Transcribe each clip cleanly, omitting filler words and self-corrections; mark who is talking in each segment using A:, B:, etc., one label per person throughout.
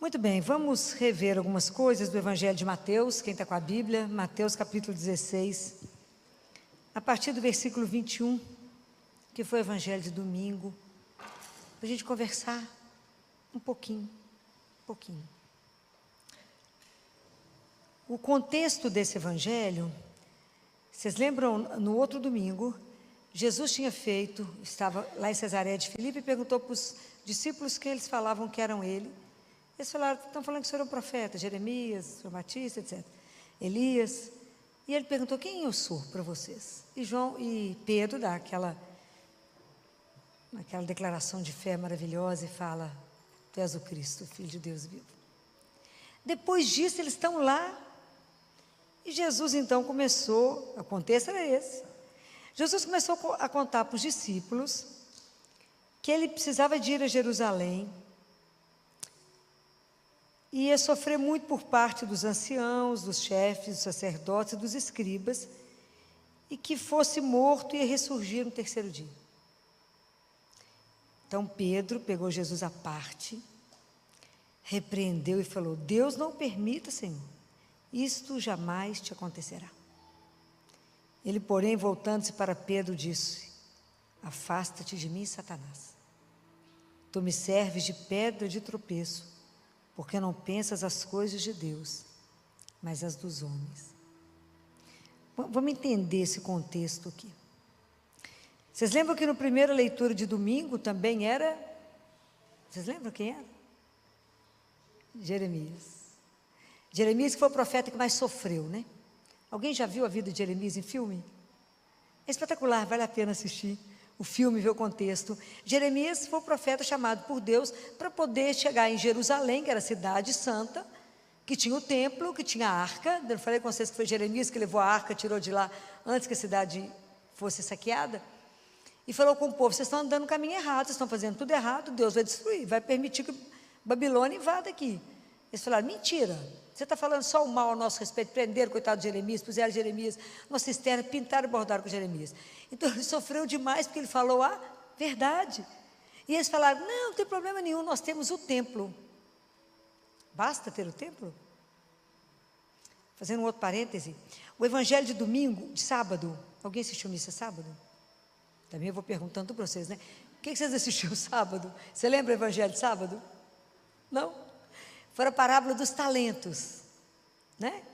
A: Muito bem, vamos rever algumas coisas do Evangelho de Mateus, quem está com a Bíblia, Mateus capítulo 16, a partir do versículo 21, que foi o Evangelho de domingo, para a gente conversar um pouquinho. O contexto desse Evangelho, vocês lembram, no outro domingo, Jesus estava lá em Cesareia de Filipe e perguntou para os discípulos quem eles falavam que eram ele. Eles falaram, estão falando que o senhor é um profeta, Jeremias, João Batista, etc. Elias. E ele perguntou, quem eu sou para vocês? E Pedro dá aquela declaração de fé maravilhosa e fala, tu és o Cristo, Filho de Deus vivo. Depois disso, eles estão lá, e Jesus então começou, o contexto era esse, Jesus começou a contar para os discípulos que ele precisava de ir a Jerusalém, e ia sofrer muito por parte dos anciãos, dos chefes, dos sacerdotes e dos escribas, e que fosse morto e ia ressurgir no terceiro dia. Então Pedro pegou Jesus à parte, repreendeu e falou, Deus não permita, Senhor, isto jamais te acontecerá. Ele, porém, voltando-se para Pedro, disse, afasta-te de mim, Satanás. Tu me serves de pedra de tropeço, porque não pensas as coisas de Deus, mas as dos homens. Vamos entender esse contexto aqui. Vocês lembram que no primeira leitura de domingo também era... Vocês lembram quem era? Jeremias. Jeremias que foi o profeta que mais sofreu, né? Alguém já viu a vida de Jeremias em filme? É espetacular, vale a pena assistir o filme, ver o contexto. Jeremias foi o profeta chamado por Deus para poder chegar em Jerusalém, que era a cidade santa, que tinha o templo, que tinha a arca. Eu falei com vocês que foi Jeremias que levou a arca, tirou de lá antes que a cidade fosse saqueada. E falou com o povo, vocês estão andando no caminho errado, vocês estão fazendo tudo errado, Deus vai destruir, vai permitir que Babilônia invada aqui. Eles falaram, mentira, você está falando só o mal a nosso respeito, prenderam o coitado de Jeremias, puseram Jeremias numa cisterna, pintaram e bordaram com Jeremias. Então ele sofreu demais porque ele falou a verdade. E eles falaram, não tem problema nenhum, nós temos o templo. Basta ter o templo? Fazendo um outro parêntese, o Evangelho de domingo, de sábado, alguém assistiu missa sábado? Também eu vou perguntando para vocês, né? O que vocês assistiram sábado? Você lembra o Evangelho de sábado? Não? Foi a parábola dos talentos, né?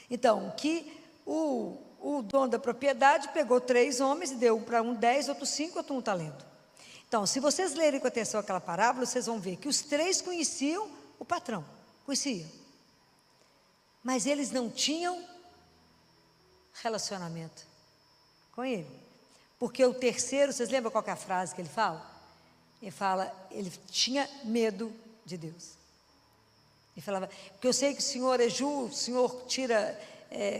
A: Então, que o dono da propriedade pegou 3 homens e deu para um 10, outro 5, outro 1 talento. Então, se vocês lerem com atenção aquela parábola, vocês vão ver que os 3 conheciam o patrão, conheciam. Mas eles não tinham relacionamento com ele. Porque o terceiro, vocês lembram qual que é a frase que ele fala? Ele fala, ele tinha medo de Deus. Ele falava, porque eu sei que o Senhor é justo, o Senhor tira,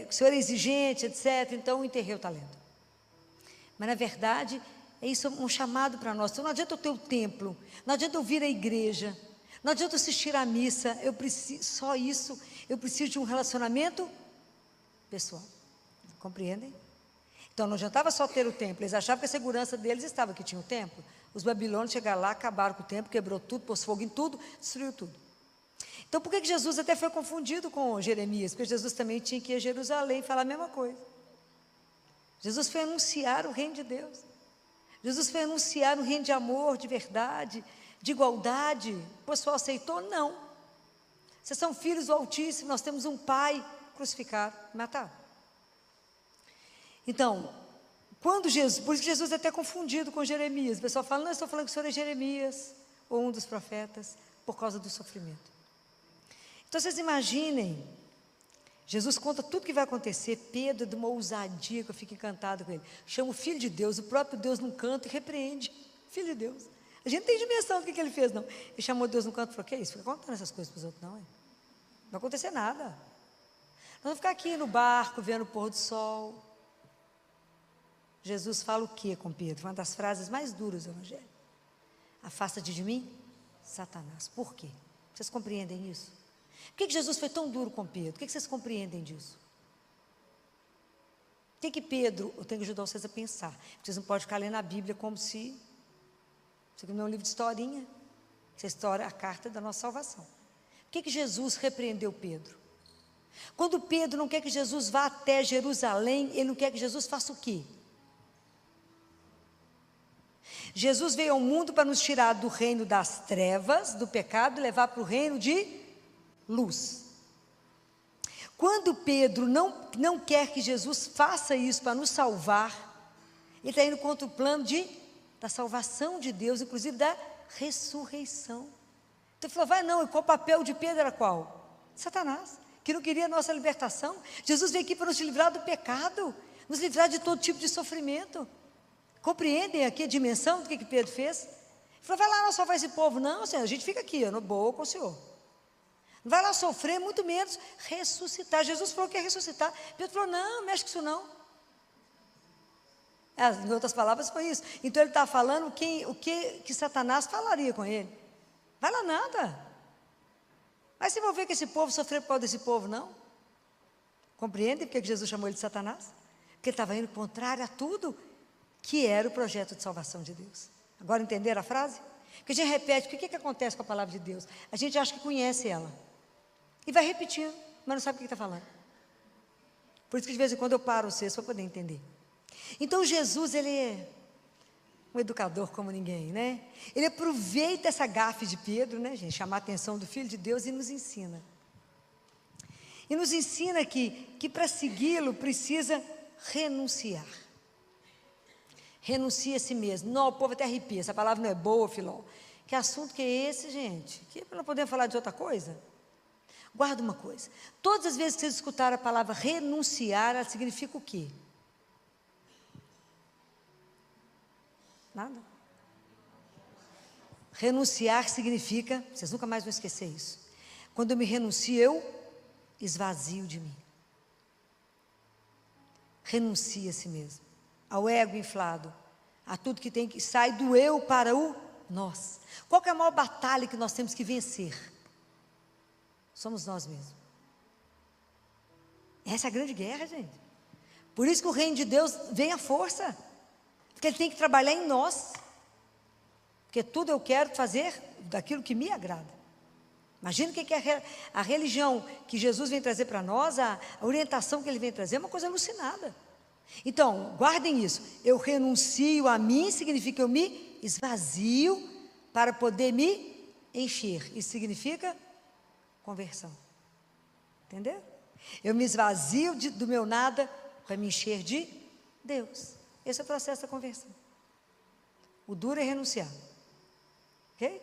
A: o Senhor é exigente, etc. Então eu enterrei o talento. Mas na verdade, é isso um chamado para nós. Então não adianta eu ter o templo, não adianta eu vir à igreja, não adianta eu assistir à missa, eu preciso de um relacionamento pessoal. Compreendem? Então não adiantava só ter o templo, eles achavam que a segurança deles estava que tinha o templo. Os babilônios chegaram lá, acabaram com o templo, quebrou tudo, pôs fogo em tudo, destruiu tudo. Então por que Jesus até foi confundido com Jeremias? Porque Jesus também tinha que ir a Jerusalém e falar a mesma coisa. Jesus foi anunciar o reino de Deus. Jesus foi anunciar um reino de amor, de verdade, de igualdade. O pessoal aceitou? Não. Vocês são filhos do Altíssimo, nós temos um pai crucificado, matado. Então, por isso que Jesus é até confundido com Jeremias. O pessoal fala, não, eu estou falando que o senhor é Jeremias, ou um dos profetas, por causa do sofrimento. Então, vocês imaginem, Jesus conta tudo que vai acontecer, Pedro de uma ousadia que eu fico encantado com ele. Chama o Filho de Deus, o próprio Deus num canto e repreende. Filho de Deus. A gente não tem dimensão do que ele fez, não. Ele chamou Deus num canto e falou, que é isso? Fica contando essas coisas para os outros, não, hein? Não vai acontecer nada. Nós vamos ficar aqui no barco, vendo o pôr do sol. Jesus fala o que com Pedro? Uma das frases mais duras do Evangelho. Afasta-te de mim, Satanás. Por quê? Vocês compreendem isso? Por que Jesus foi tão duro com Pedro? O que vocês compreendem disso? O que Pedro, eu tenho que ajudar vocês a pensar. Vocês não podem ficar lendo a Bíblia como se... Isso aqui não é um livro de historinha. Isso é a carta da nossa salvação. Por que Jesus repreendeu Pedro? Quando Pedro não quer que Jesus vá até Jerusalém, ele não quer que Jesus faça o quê? Jesus veio ao mundo para nos tirar do reino das trevas, do pecado, e levar para o reino de luz. Quando Pedro não quer que Jesus faça isso para nos salvar, ele está indo contra o plano da salvação de Deus, inclusive da ressurreição. Então ele falou, vai não, e qual o papel de Pedro era qual? Satanás, que não queria a nossa libertação. Jesus veio aqui para nos livrar do pecado, nos livrar de todo tipo de sofrimento. Compreendem aqui a dimensão do que Pedro fez? Ele falou, vai lá não salvar esse povo. Não, Senhor, a gente fica aqui, no boa com o Senhor. Não vai lá sofrer, muito menos ressuscitar. Jesus falou que ia ressuscitar. Pedro falou, não, mexe com isso não. Em outras palavras foi isso. Então ele está falando o que Satanás falaria com ele. Vai lá nada. Vai se envolver com esse povo, sofrer por causa desse povo, não? Compreendem porque Jesus chamou ele de Satanás? Porque ele estava indo contrário a tudo que era o projeto de salvação de Deus. Agora entenderam a frase? Porque a gente repete, o que acontece com a palavra de Deus? A gente acha que conhece ela. E vai repetindo, mas não sabe o que está falando. Por isso que de vez em quando eu paro vocês para poder entender. Então Jesus, ele é um educador como ninguém, né? Ele aproveita essa gafe de Pedro, né, gente? Chamar a atenção do Filho de Deus e nos ensina. E nos ensina que para segui-lo precisa renunciar. Renuncia a si mesmo. Não, o povo até arrepia, essa palavra não é boa, Filó. Que assunto que é esse, gente? Que não podemos falar de outra coisa? Guarda uma coisa. Todas as vezes que vocês escutaram a palavra renunciar, ela significa o quê? Nada. Renunciar significa, vocês nunca mais vão esquecer isso. Quando eu me renuncio, eu esvazio de mim. Renuncia a si mesmo. Ao ego inflado, a tudo que tem que sai do eu para o nós. Qual que é a maior batalha que nós temos que vencer? Somos nós mesmos. Essa é a grande guerra, gente. Por isso que o reino de Deus vem à força, porque ele tem que trabalhar em nós, porque tudo eu quero fazer daquilo que me agrada. Imagina o que é a religião que Jesus vem trazer para nós, a orientação que ele vem trazer, é uma coisa alucinada. Então, guardem isso, eu renuncio a mim, significa que eu me esvazio para poder me encher, isso significa conversão, entendeu? Eu me esvazio do meu nada para me encher de Deus, esse é o processo da conversão. O duro é renunciar, ok?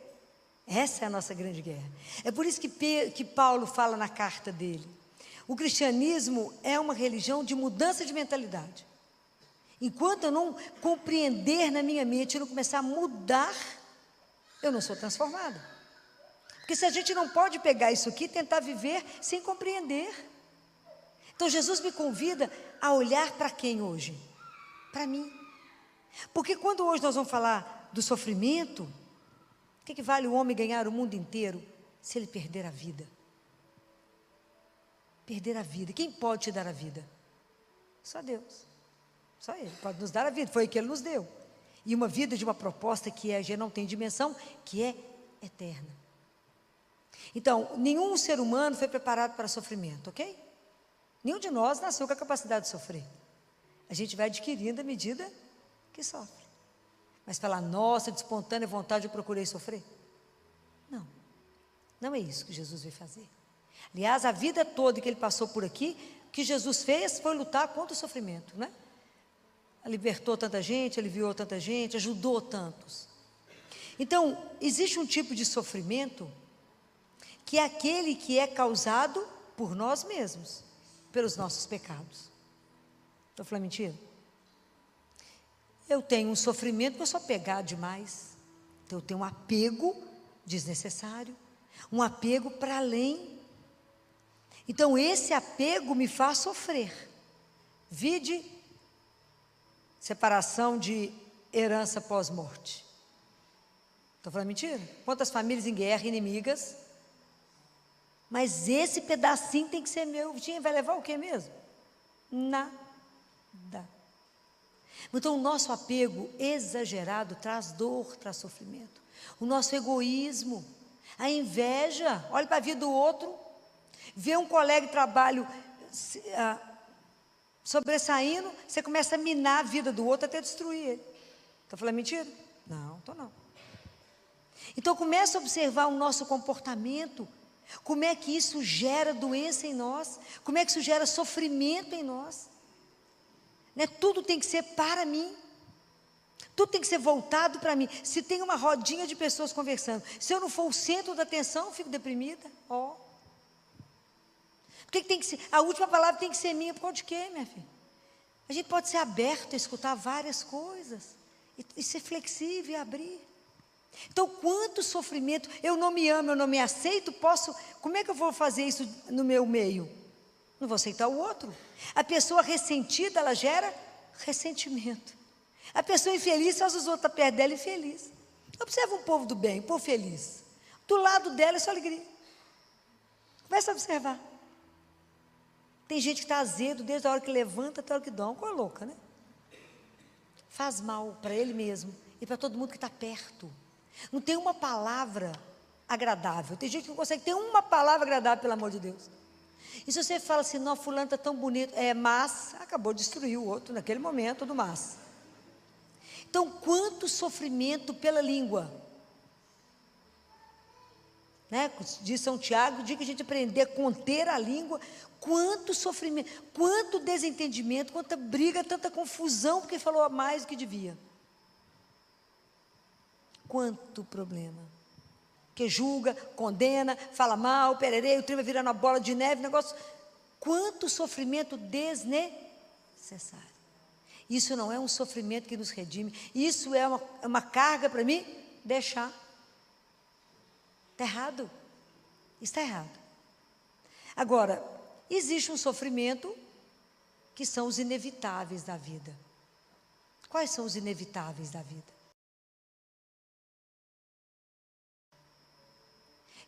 A: Essa é a nossa grande guerra. É por isso que Paulo fala na carta dele, o cristianismo é uma religião de mudança de mentalidade. Enquanto eu não compreender na minha mente, eu não começar a mudar, eu não sou transformada. Porque se a gente não pode pegar isso aqui e tentar viver sem compreender. Então Jesus me convida a olhar para quem hoje? Para mim. Porque quando hoje nós vamos falar do sofrimento, o que vale o homem ganhar o mundo inteiro se ele perder a vida? Perder a vida. Quem pode te dar a vida? Só Deus. Só Ele pode nos dar a vida. Foi o que Ele nos deu. E uma vida de uma proposta que já não tem dimensão, que é eterna. Então, nenhum ser humano foi preparado para sofrimento, ok? Nenhum de nós nasceu com a capacidade de sofrer. A gente vai adquirindo à medida que sofre. Mas falar, nossa, de espontânea vontade eu procurei sofrer? Não. Não é isso que Jesus veio fazer. Aliás, a vida toda que ele passou por aqui, o que Jesus fez foi lutar contra o sofrimento, né? Libertou tanta gente, aliviou tanta gente, ajudou tantos. Então, existe um tipo de sofrimento que é aquele que é causado por nós mesmos, pelos nossos pecados. Estou falando mentira? Eu tenho um sofrimento porque eu sou apegado demais. Então, eu tenho um apego desnecessário, um apego para além. Então, esse apego me faz sofrer. Vide separação de herança pós-morte. Estou falando mentira? Quantas famílias em guerra, inimigas, mas esse pedacinho tem que ser meu. Vai levar o que mesmo? Nada. Então o nosso apego exagerado traz dor, traz sofrimento. O nosso egoísmo A inveja, olha para a vida do outro, vê um colega de trabalho sobressaindo, você começa a minar a vida do outro até destruir ele. Estou falando mentira? Não, estou não. Então começa a observar o nosso comportamento, como é que isso gera doença em nós, como é que isso gera sofrimento em nós. Né? Tudo tem que ser para mim. Tudo tem que ser voltado para mim. Se tem uma rodinha de pessoas conversando, se eu não for o centro da atenção, eu fico deprimida. Por que tem que ser? A última palavra tem que ser minha, por causa de quê, minha filha? A gente pode ser aberto a escutar várias coisas, e ser flexível e abrir. Então, quanto sofrimento, eu não me amo, eu não me aceito, como é que eu vou fazer isso no meu meio? Não vou aceitar o outro. A pessoa ressentida, ela gera ressentimento. A pessoa infeliz faz os outros estar perto dela infeliz. Observa um povo do bem, um povo feliz. Do lado dela é só alegria. Começa a observar. Tem gente que está azedo desde a hora que levanta até a hora que dorme. Coisa louca, né? Faz mal para ele mesmo e para todo mundo que está perto. Não tem uma palavra agradável. Tem gente que não consegue ter uma palavra agradável, pelo amor de Deus. E se você fala assim, não, fulano está tão bonito, mas acabou de destruir o outro naquele momento do mas. Então, quanto sofrimento pela língua. Né? Diz São Tiago, o dia que a gente aprender a conter a língua, quanto sofrimento, quanto desentendimento, quanta briga, tanta confusão, porque falou mais do que devia. Quanto problema. Que julga, condena, fala mal, pererei, o trem vai virando uma bola de neve, negócio. Quanto sofrimento desnecessário. Isso não é um sofrimento que nos redime, isso é uma carga para mim deixar. Está errado. Está errado. Agora, existe um sofrimento que são os inevitáveis da vida. Quais são os inevitáveis da vida?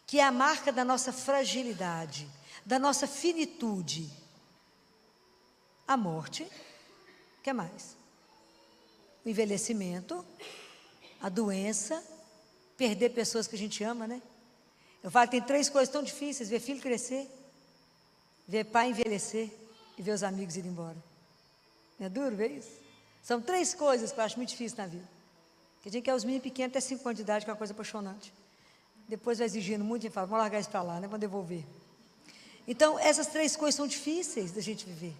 A: Que é a marca da nossa fragilidade, da nossa finitude. A morte, o que mais? O envelhecimento, a doença, perder pessoas que a gente ama, né? Eu falo que tem 3 coisas tão difíceis: ver filho crescer, ver pai envelhecer e ver os amigos irem embora. Não é duro ver isso? São 3 coisas que eu acho muito difíceis na vida. Que a gente quer os meninos pequenos até 5 anos de idade, que é uma coisa apaixonante. Depois vai exigindo muito, a gente fala, vamos largar isso para lá, né? Vamos devolver. Então, essas 3 coisas são difíceis da gente viver.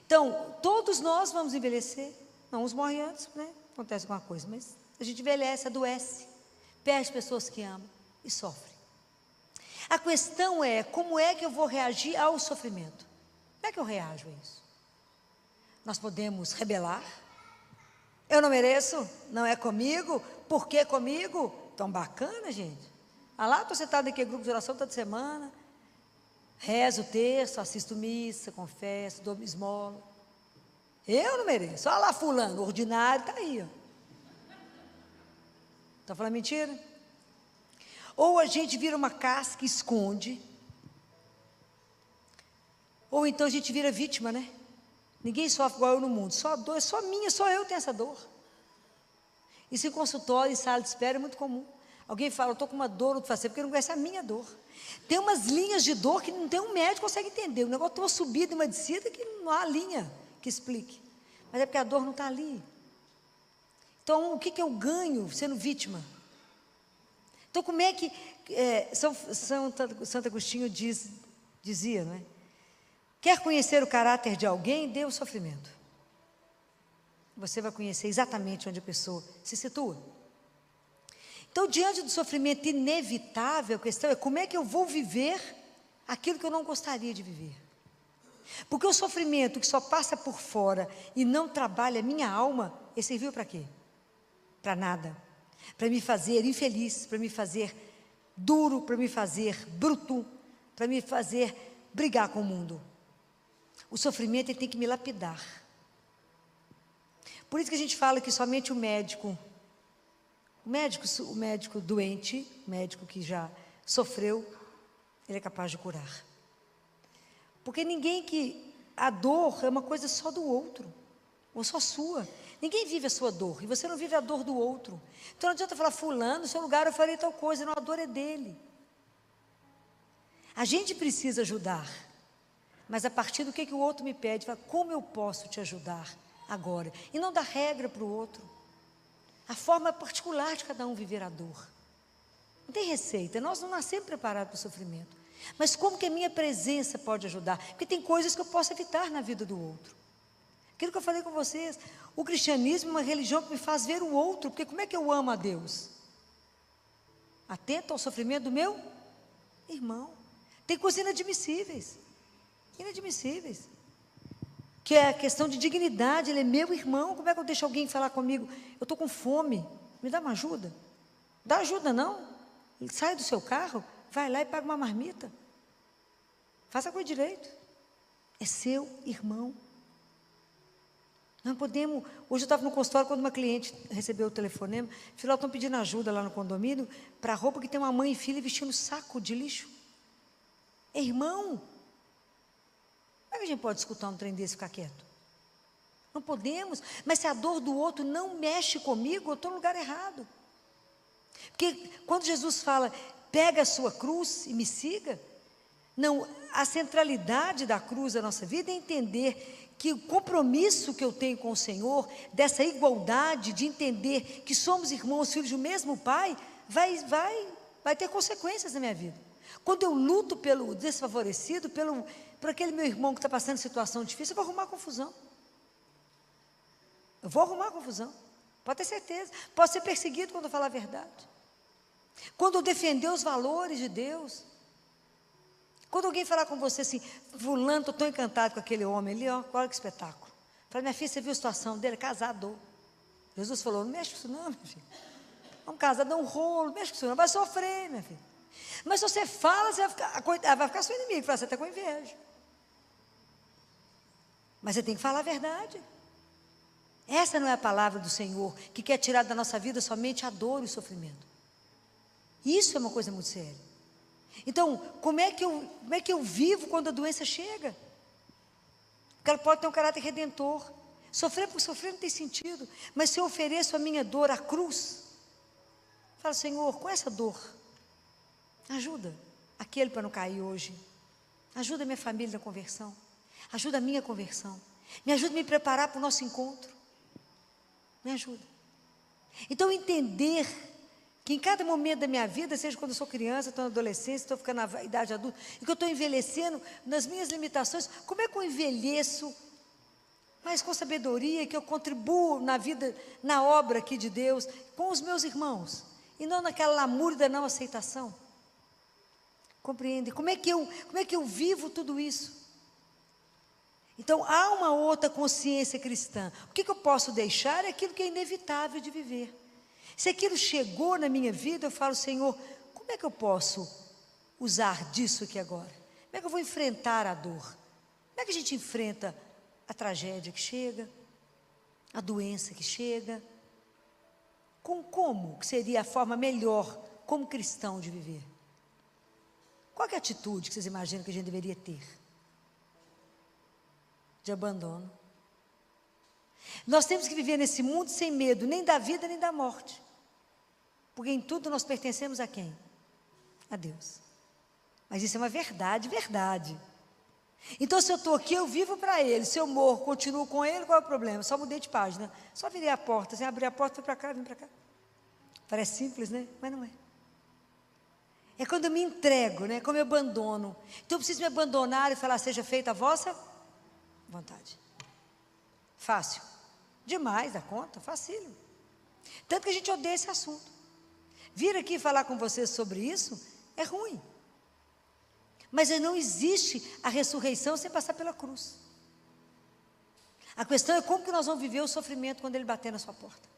A: Então, todos nós vamos envelhecer. Não, uns morrem antes, né? Acontece alguma coisa, mas a gente envelhece, adoece, perde pessoas que amam e sofre. A questão é, como é que eu vou reagir ao sofrimento? Como é que eu reajo a isso? Nós podemos rebelar. Eu não mereço, não é comigo, por que comigo? Tão bacana, gente. Ah lá, estou sentado naquele grupo de oração toda semana, rezo o texto, assisto missa, confesso, dou esmola. Eu não mereço. Olha lá fulano, ordinário, está aí. Está falando mentira? Ou a gente vira uma casca e esconde, ou então a gente vira vítima, né? Ninguém sofre igual eu no mundo, só dor, só minha, só eu tenho essa dor. Isso em consultório, em sala de espera é muito comum. Alguém fala, eu estou com uma dor, outro fala assim, porque não conhece a minha dor. Tem umas linhas de dor que não tem um médico que consegue entender. O negócio tem uma subida e uma descida que não há linha que explique. Mas é porque a dor não está ali. Então, o que eu ganho sendo vítima? Então, como é que Santo Agostinho dizia, não é? Quer conhecer o caráter de alguém? Dê o sofrimento. Você vai conhecer exatamente onde a pessoa se situa. Então, diante do sofrimento inevitável, a questão é como é que eu vou viver aquilo que eu não gostaria de viver. Porque o sofrimento que só passa por fora e não trabalha a minha alma, ele serviu para quê? Para nada. Para me fazer infeliz, para me fazer duro, para me fazer bruto, para me fazer brigar com o mundo. O sofrimento ele tem que me lapidar. Por isso que a gente fala que somente o médico doente, o médico que já sofreu, ele é capaz de curar. Porque a dor é uma coisa só do outro, ou só sua. Ninguém vive a sua dor, e você não vive a dor do outro. Então não adianta falar, fulano, no seu lugar eu farei tal coisa, não, a dor é dele. A gente precisa ajudar, mas a partir do que o outro me pede, fala, como eu posso te ajudar agora? E não dar regra para o outro. A forma particular de cada um viver a dor. Não tem receita, nós não nascemos preparados para o sofrimento. Mas como que a minha presença pode ajudar? Porque tem coisas que eu posso evitar na vida do outro. Aquilo que eu falei com vocês, o cristianismo é uma religião que me faz ver o outro, porque como é que eu amo a Deus? Atento ao sofrimento do meu irmão. Tem coisas inadmissíveis, que é a questão de dignidade. Ele é meu irmão, como é que eu deixo alguém falar comigo, eu estou com fome, me dá uma ajuda? Dá ajuda não? Sai do seu carro, vai lá e paga uma marmita, faça a coisa direito, é seu irmão. Não podemos. Hoje eu estava no consultório, quando uma cliente recebeu o telefonema, falou, estão pedindo ajuda lá no condomínio, para a roupa que tem uma mãe e filha vestindo saco de lixo. É irmão. Como é que a gente pode escutar um trem desse e ficar quieto? Não podemos. Mas se a dor do outro não mexe comigo, eu estou no lugar errado. Porque quando Jesus fala, pega a sua cruz e me siga, não, a centralidade da cruz da nossa vida é entender que o compromisso que eu tenho com o Senhor, dessa igualdade, de entender que somos irmãos, filhos do mesmo Pai, vai ter consequências na minha vida. Quando eu luto pelo desfavorecido, por aquele meu irmão que está passando situação difícil, eu vou arrumar confusão. Pode ter certeza. Posso ser perseguido quando eu falar a verdade. Quando eu defender os valores de Deus. Quando alguém falar com você assim, fulano, estou tão encantado com aquele homem ali, ó, olha que espetáculo. Fala, minha filha, você viu a situação dele? Casado. Jesus falou, não mexe com isso não, minha filha. Vamos casar, dá um rolo, não mexe com isso não, vai sofrer, minha filha. Mas se você fala, você vai ficar seu inimigo, você está com inveja. Mas você tem que falar a verdade. Essa não é a palavra do Senhor, que quer tirar da nossa vida somente a dor e o sofrimento. Isso é uma coisa muito séria. Então, como é que eu vivo quando a doença chega? Porque ela pode ter um caráter redentor. Sofrer por sofrer não tem sentido. Mas se eu ofereço a minha dor à cruz, falo, Senhor, com essa dor, ajuda aquele para não cair hoje. Ajuda a minha família na conversão. Ajuda a minha conversão. Me ajuda a me preparar para o nosso encontro. Me ajuda. Então, entender que em cada momento da minha vida, seja quando eu sou criança, estou na adolescência, estou ficando na idade adulta, e que eu estou envelhecendo nas minhas limitações, como é que eu envelheço, mas com sabedoria, que eu contribuo na vida, na obra aqui de Deus, com os meus irmãos, e não naquela lamúria da não aceitação? Compreende? Como é que eu vivo tudo isso? Então, há uma outra consciência cristã. O que eu posso deixar é aquilo que é inevitável de viver. Se aquilo chegou na minha vida, eu falo, Senhor, como é que eu posso usar disso aqui agora? Como é que eu vou enfrentar a dor? Como é que a gente enfrenta a tragédia que chega, a doença que chega? Como seria a forma melhor, como cristão, de viver? Qual é a atitude que vocês imaginam que a gente deveria ter? De abandono. Nós temos que viver nesse mundo sem medo, nem da vida, nem da morte. Porque em tudo nós pertencemos a quem? A Deus. Mas isso é uma verdade. Então, se eu estou aqui, eu vivo para Ele. Se eu morro, continuo com Ele, qual é o problema? Só mudei de página. Só virei a porta, assim, abri a porta, fui para cá, vim para cá. Parece simples, né? Mas não é. É quando eu me entrego, né? Como eu abandono. Então, eu preciso me abandonar e falar, seja feita a vossa vontade. Fácil. Demais da conta, facílimo. Tanto que a gente odeia esse assunto. Vir aqui falar com vocês sobre isso é ruim. Mas não existe a ressurreição sem passar pela cruz. A questão é como que nós vamos viver o sofrimento quando ele bater na sua porta.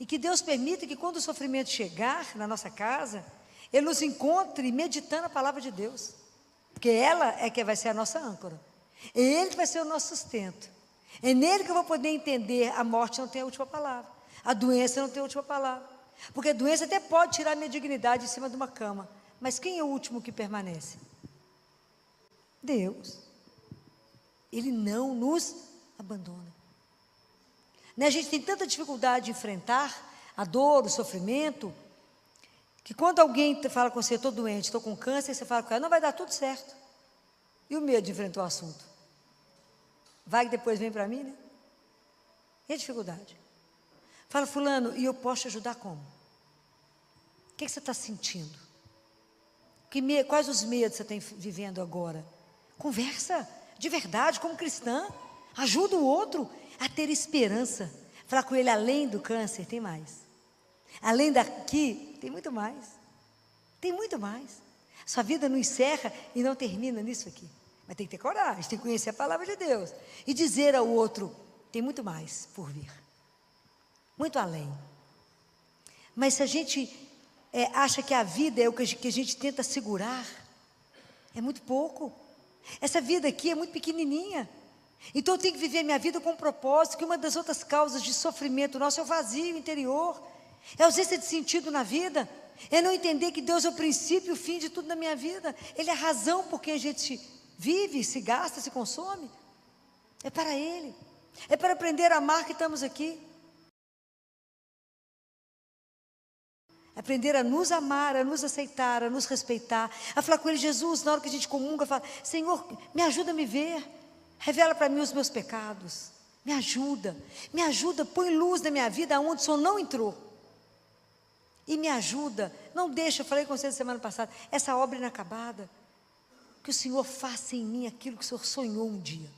A: E que Deus permita que quando o sofrimento chegar na nossa casa, Ele nos encontre meditando a palavra de Deus. Porque ela é que vai ser a nossa âncora. É Ele que vai ser o nosso sustento. É nele que eu vou poder entender, a morte não tem a última palavra. A doença não tem a última palavra. Porque a doença até pode tirar a minha dignidade em cima de uma cama. Mas quem é o último que permanece? Deus. Ele não nos abandona. Né? A gente tem tanta dificuldade de enfrentar a dor, o sofrimento, que quando alguém fala com você, estou doente, estou com câncer, você fala com ela, não, vai dar tudo certo. E o medo de enfrentar o assunto? Vai que depois vem para mim, né? E a dificuldade? Fala, fulano, e eu posso te ajudar como? O que você está sentindo? Quais os medos você tem vivendo agora? Conversa, de verdade, como cristã. Ajuda o outro a ter esperança. Falar com ele, além do câncer, tem mais. Além daqui, tem muito mais. Tem muito mais. Sua vida não encerra e não termina nisso aqui. Mas tem que ter coragem, tem que conhecer a palavra de Deus. E dizer ao outro, tem muito mais por vir. Muito além. Mas se a gente acha que a vida é o que a gente tenta segurar, é muito pouco. Essa vida aqui é muito pequenininha. Então eu tenho que viver minha vida com um propósito, que uma das outras causas de sofrimento nosso é o vazio interior, é a ausência de sentido na vida, é não entender que Deus é o princípio e o fim de tudo na minha vida. Ele é a razão por que a gente vive, se gasta, se consome. É para Ele, é para aprender a amar que estamos aqui. Aprender a nos amar, a nos aceitar, a nos respeitar, a falar com Ele, Jesus, na hora que a gente comunga, fala, Senhor, me ajuda a me ver, revela para mim os meus pecados, me ajuda, põe luz na minha vida aonde o Senhor não entrou, e me ajuda, não deixa, eu falei com você semana passada, essa obra inacabada, que o Senhor faça em mim aquilo que o Senhor sonhou um dia,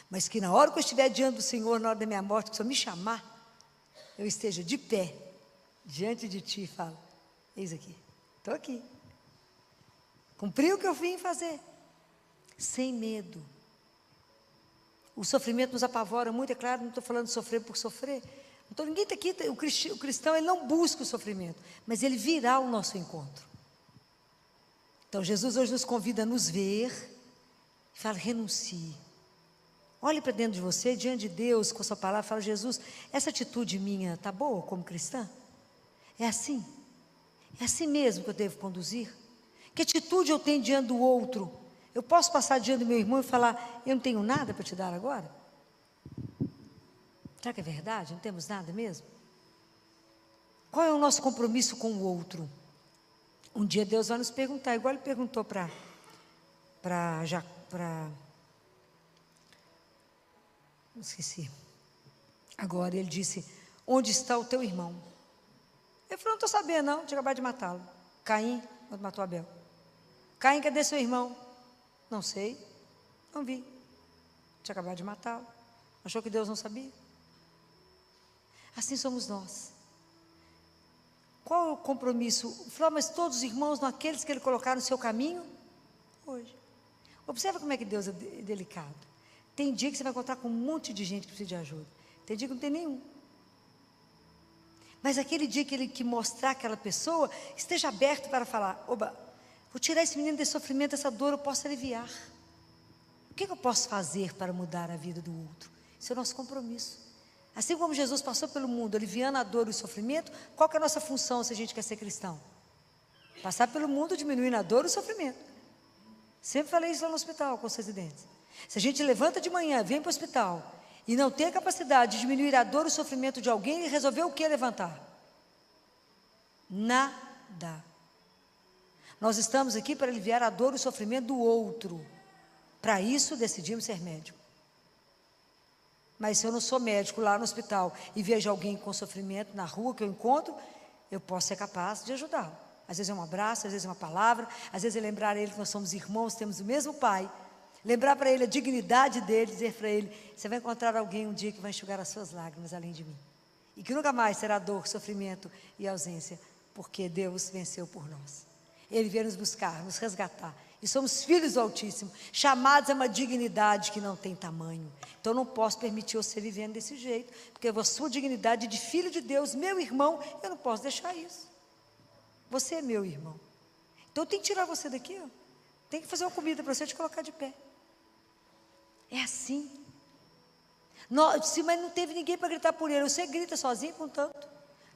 A: mas que na hora que eu estiver diante do Senhor, na hora da minha morte, que o Senhor me chamar, eu esteja de pé, diante de Ti e falo, eis aqui, estou aqui. Cumpri o que eu vim fazer. Sem medo. O sofrimento nos apavora muito, é claro, não estou falando de sofrer por sofrer. Ninguém está aqui, o cristão ele não busca o sofrimento, mas ele virá ao nosso encontro. Então Jesus hoje nos convida a nos ver e fala, renuncie. Olhe para dentro de você, diante de Deus, com a sua palavra, fala, Jesus, essa atitude minha está boa como cristã? É assim? É assim mesmo que eu devo conduzir? Que atitude eu tenho diante do outro? Eu posso passar diante do meu irmão e falar, eu não tenho nada para te dar agora? Será que é verdade? Não temos nada mesmo? Qual é o nosso compromisso com o outro? Um dia Deus vai nos perguntar, igual Ele perguntou esqueci. Agora Ele disse, onde está o teu irmão? Ele falou, não estou sabendo não, tinha acabado de matá-lo. Caim, quando matou Abel. Caim, cadê seu irmão? Não sei, não vi. Tinha acabado de matá-lo. Achou que Deus não sabia? Assim somos nós. Qual é o compromisso? Falou, mas todos os irmãos, naqueles que Ele colocar no seu caminho, hoje. Observa como é que Deus é delicado. Tem dia que você vai encontrar com um monte de gente que precisa de ajuda. Tem dia que não tem nenhum. Mas aquele dia que Ele que mostrar aquela pessoa, esteja aberto para falar, oba, vou tirar esse menino desse sofrimento, dessa dor, eu posso aliviar. O que eu posso fazer para mudar a vida do outro? Esse é o nosso compromisso. Assim como Jesus passou pelo mundo, aliviando a dor e o sofrimento, qual que é a nossa função se a gente quer ser cristão? Passar pelo mundo, diminuindo a dor e o sofrimento. Sempre falei isso lá no hospital com os residentes. Se a gente levanta de manhã, vem para o hospital, e não tem a capacidade de diminuir a dor e o sofrimento de alguém, e resolver o que levantar? Nada. Nós estamos aqui para aliviar a dor e o sofrimento do outro. Para isso decidimos ser médico. Mas se eu não sou médico lá no hospital e vejo alguém com sofrimento na rua que eu encontro, eu posso ser capaz de ajudá-lo. Às vezes é um abraço, às vezes é uma palavra, às vezes é lembrar a ele que nós somos irmãos, temos o mesmo pai. Lembrar para ele a dignidade dele, dizer para ele, você vai encontrar alguém um dia que vai enxugar as suas lágrimas além de mim. E que nunca mais será dor, sofrimento e ausência, porque Deus venceu por nós. Ele veio nos buscar, nos resgatar. E somos filhos do Altíssimo, chamados a uma dignidade que não tem tamanho. Então eu não posso permitir você vivendo desse jeito, porque a sua dignidade de filho de Deus, meu irmão, eu não posso deixar isso. Você é meu irmão. Então eu tenho que tirar você daqui, ó. Tem que fazer uma comida para você te colocar de pé. É assim. Mas não teve ninguém para gritar por ele. Você grita sozinho, contanto.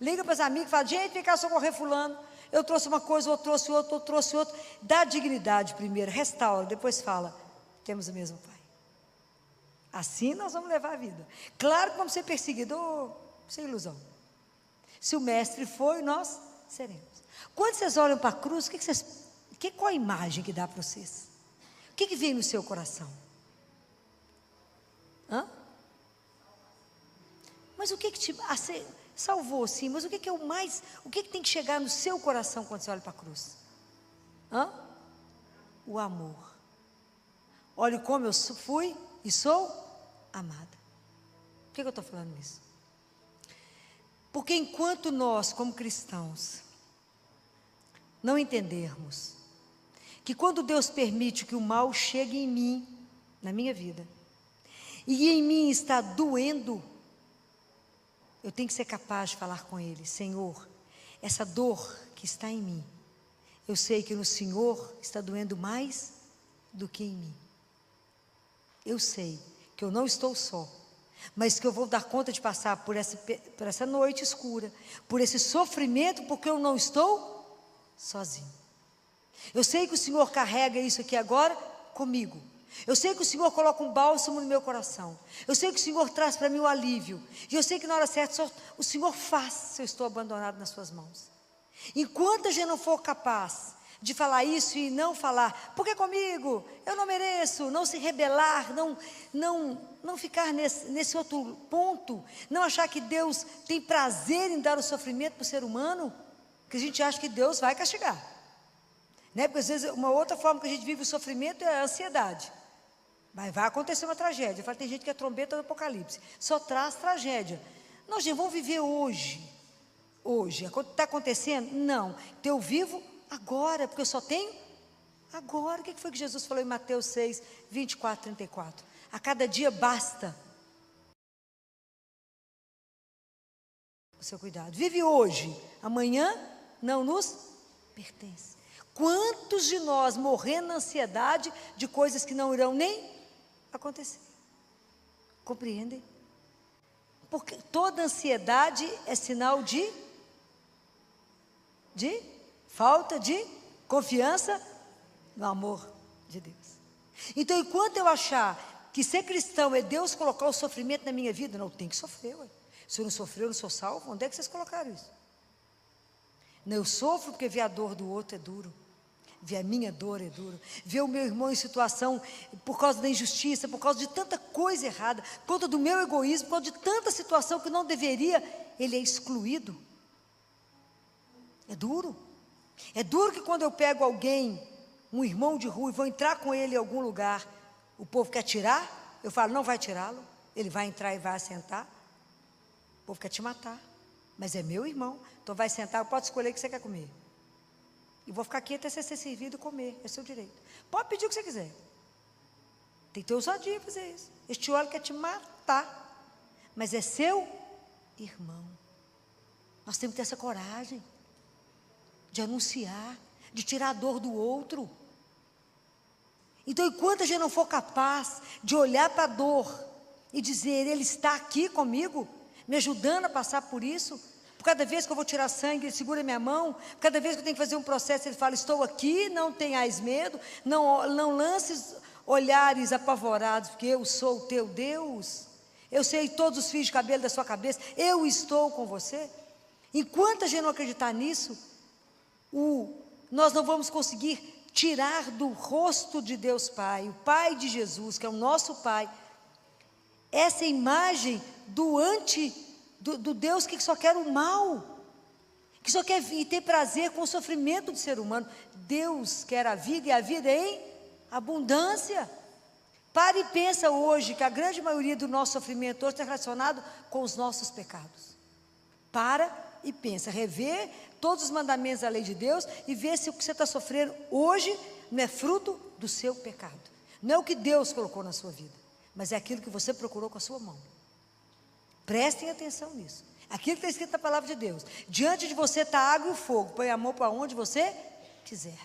A: Liga para os amigos e fala, gente, vem cá socorrer fulano. Eu trouxe uma coisa, outro trouxe outro, outro trouxe outro. Dá dignidade primeiro, restaura, depois fala, temos o mesmo Pai. Assim nós vamos levar a vida. Claro que vamos ser perseguidores, sem ilusão. Se o mestre foi, nós seremos. Quando vocês olham para a cruz, qual a imagem que dá para vocês? O que vem no seu coração? Hã? Mas o que te salvou, sim, mas o que é o mais, o que tem que chegar no seu coração quando você olha para a cruz? Hã? O amor. Olha como eu fui e sou amada. Por que eu estou falando isso? Porque enquanto nós, como cristãos, não entendermos que quando Deus permite que o mal chegue em mim, na minha vida, e em mim está doendo, eu tenho que ser capaz de falar com Ele: Senhor, essa dor que está em mim, eu sei que no Senhor está doendo mais do que em mim. Eu sei que eu não estou só, mas que eu vou dar conta de passar por essa noite escura, por esse sofrimento, porque eu não estou sozinho. Eu sei que o Senhor carrega isso aqui agora comigo. Eu sei que o Senhor coloca um bálsamo no meu coração. Eu sei que o Senhor traz para mim o alívio. E eu sei que na hora certa o Senhor faz se eu estou abandonado nas suas mãos. Enquanto a gente não for capaz de falar isso e não falar, porque comigo, eu não mereço, não se rebelar, não ficar nesse outro ponto, não achar que Deus tem prazer em dar o sofrimento para o ser humano, que a gente acha que Deus vai castigar, né? Porque às vezes uma outra forma que a gente vive o sofrimento é a ansiedade, mas vai acontecer uma tragédia. Eu falo, tem gente que é trombeta do Apocalipse, só traz tragédia. Nós já vamos viver hoje, está acontecendo? Não, então eu vivo agora, porque eu só tenho agora. O que foi que Jesus falou em Mateus 6, 24, 34? A cada dia basta o seu cuidado. Vive hoje, amanhã não nos pertence. Quantos de nós morrendo na ansiedade de coisas que não irão nem acontecer? Compreendem? Porque toda ansiedade é sinal de falta de confiança no amor de Deus. Então, enquanto eu achar que ser cristão é Deus colocar o sofrimento na minha vida, não, tem que sofrer, ué. Se eu não sofrer, eu não sou salvo. Onde é que vocês colocaram isso? Não, eu sofro porque ver a dor do outro é duro, ver a minha dor é duro, ver o meu irmão em situação por causa da injustiça, por causa de tanta coisa errada, por conta do meu egoísmo, por causa de tanta situação que não deveria, ele é excluído. É duro. É duro que quando eu pego alguém, um irmão de rua, e vou entrar com ele em algum lugar, o povo quer tirar, eu falo, não vai tirá-lo, ele vai entrar e vai assentar, o povo quer te matar, mas é meu irmão, então vai sentar, pode escolher o que você quer comer, e vou ficar aqui até você ser servido e comer, é seu direito, pode pedir o que você quiser, tem que ter ousadia para fazer isso. Este óleo quer te matar, mas é seu irmão. Nós temos que ter essa coragem de anunciar, de tirar a dor do outro. Então, enquanto a gente não for capaz de olhar para a dor e dizer, Ele está aqui comigo, me ajudando a passar por isso, por cada vez que eu vou tirar sangue, Ele segura minha mão, por cada vez que eu tenho que fazer um processo, Ele fala, estou aqui, não tenhais medo, não lances olhares apavorados, porque eu sou o teu Deus, eu sei todos os fios de cabelo da sua cabeça, eu estou com você. Enquanto a gente não acreditar nisso, nós não vamos conseguir tirar do rosto de Deus Pai, o Pai de Jesus, que é o nosso Pai, essa imagem do Deus que só quer o mal, que só quer ter prazer com o sofrimento do ser humano. Deus quer a vida e a vida em abundância. Pare e pensa hoje que a grande maioria do nosso sofrimento hoje está relacionado com os nossos pecados. Para e pensa, rever todos os mandamentos da lei de Deus e ver se o que você está sofrendo hoje não é fruto do seu pecado, não é o que Deus colocou na sua vida, mas é aquilo que você procurou com a sua mão. Prestem atenção nisso. Aquilo que está escrito na palavra de Deus, diante de você está a água e o fogo, põe a mão para onde você quiser,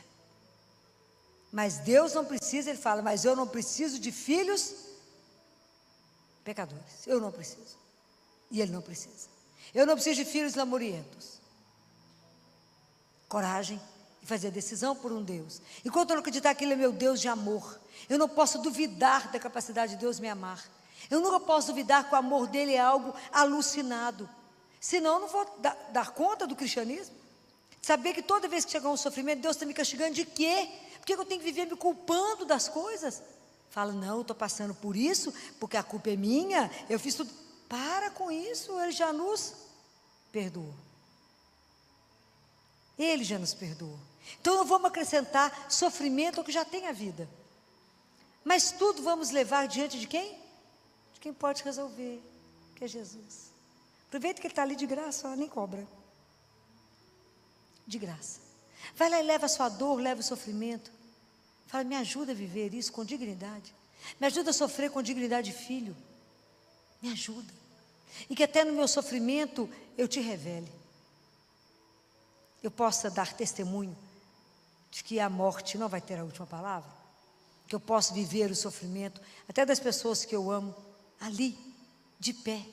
A: mas Deus não precisa, Ele fala, mas eu não preciso de filhos pecadores, eu não preciso, e Ele não precisa. Eu não preciso de filhos lamurientos. Coragem e fazer a decisão por um Deus. Enquanto eu não acreditar que Ele é meu Deus de amor, eu não posso duvidar da capacidade de Deus me amar. Eu nunca posso duvidar que o amor dele é algo alucinado. Senão eu não vou dar conta do cristianismo. Saber que toda vez que chegar um sofrimento, Deus está me castigando de quê? Por que eu tenho que viver me culpando das coisas? Fala, não, eu estou passando por isso, porque a culpa é minha, eu fiz tudo. Para com isso, Ele já nos perdoou. Ele já nos perdoou. Então não vamos acrescentar sofrimento ao que já tem a vida. Mas tudo vamos levar diante de quem? De quem pode resolver, que é Jesus. Aproveita que Ele está ali de graça, ó, nem cobra. De graça. Vai lá e leva a sua dor, leva o sofrimento. Fala, me ajuda a viver isso com dignidade. Me ajuda a sofrer com dignidade de filho. Me ajuda. E que até no meu sofrimento eu te revele. Eu possa dar testemunho de que a morte não vai ter a última palavra. Que eu possa viver o sofrimento, até das pessoas que eu amo, ali, de pé.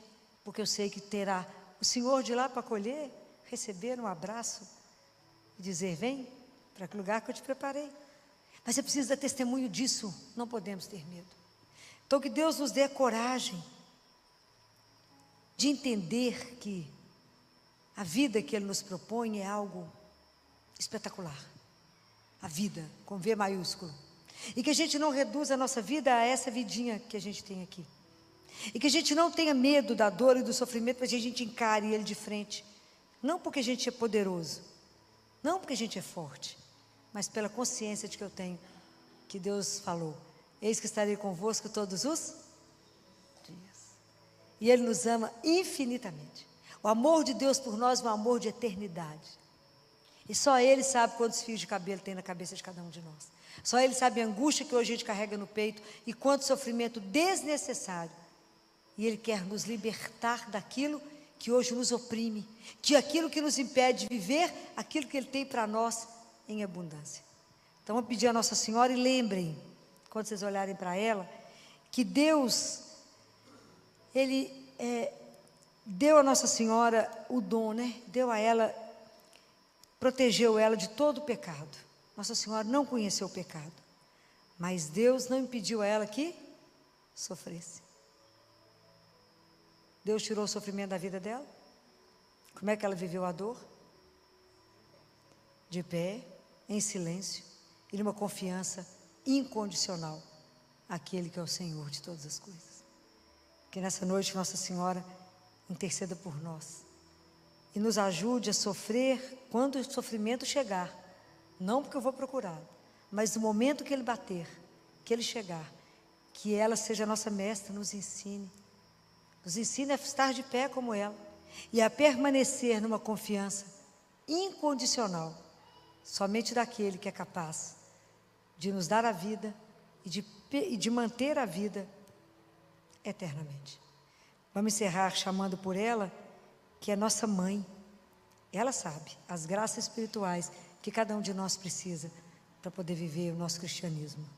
A: Porque eu sei que terá o Senhor de lá para acolher, receber um abraço e dizer, vem para aquele lugar que eu te preparei. Mas você precisa dar testemunho disso, não podemos ter medo. Então que Deus nos dê coragem de entender que a vida que Ele nos propõe é algo espetacular. A vida, com V maiúsculo. E que a gente não reduza a nossa vida a essa vidinha que a gente tem aqui. E que a gente não tenha medo da dor e do sofrimento, mas a gente encare ele de frente. Não porque a gente é poderoso, não porque a gente é forte, mas pela consciência de que eu tenho, que Deus falou, eis que estarei convosco todos os dias. E Ele nos ama infinitamente. O amor de Deus por nós é um amor de eternidade. E só Ele sabe quantos fios de cabelo tem na cabeça de cada um de nós. Só Ele sabe a angústia que hoje a gente carrega no peito e quanto sofrimento desnecessário. E Ele quer nos libertar daquilo que hoje nos oprime, de aquilo que nos impede de viver aquilo que Ele tem para nós em abundância. Então, vou pedir a Nossa Senhora e lembrem, quando vocês olharem para ela, que Deus, Ele deu a Nossa Senhora o dom, né? Deu a ela, protegeu ela de todo o pecado. Nossa Senhora não conheceu o pecado, mas Deus não impediu a ela que sofresse. Deus tirou o sofrimento da vida dela. Como é que ela viveu a dor? De pé, em silêncio, e numa confiança incondicional àquele que é o Senhor de todas as coisas. Que nessa noite Nossa Senhora interceda por nós e nos ajude a sofrer quando o sofrimento chegar, não porque eu vou procurar, mas no momento que ele bater, que ele chegar, que ela seja a nossa mestra, nos ensine a estar de pé como ela e a permanecer numa confiança incondicional, somente daquele que é capaz de nos dar a vida e de manter a vida eternamente. Vamos encerrar chamando por ela, que é nossa mãe. Ela sabe as graças espirituais que cada um de nós precisa para poder viver o nosso cristianismo.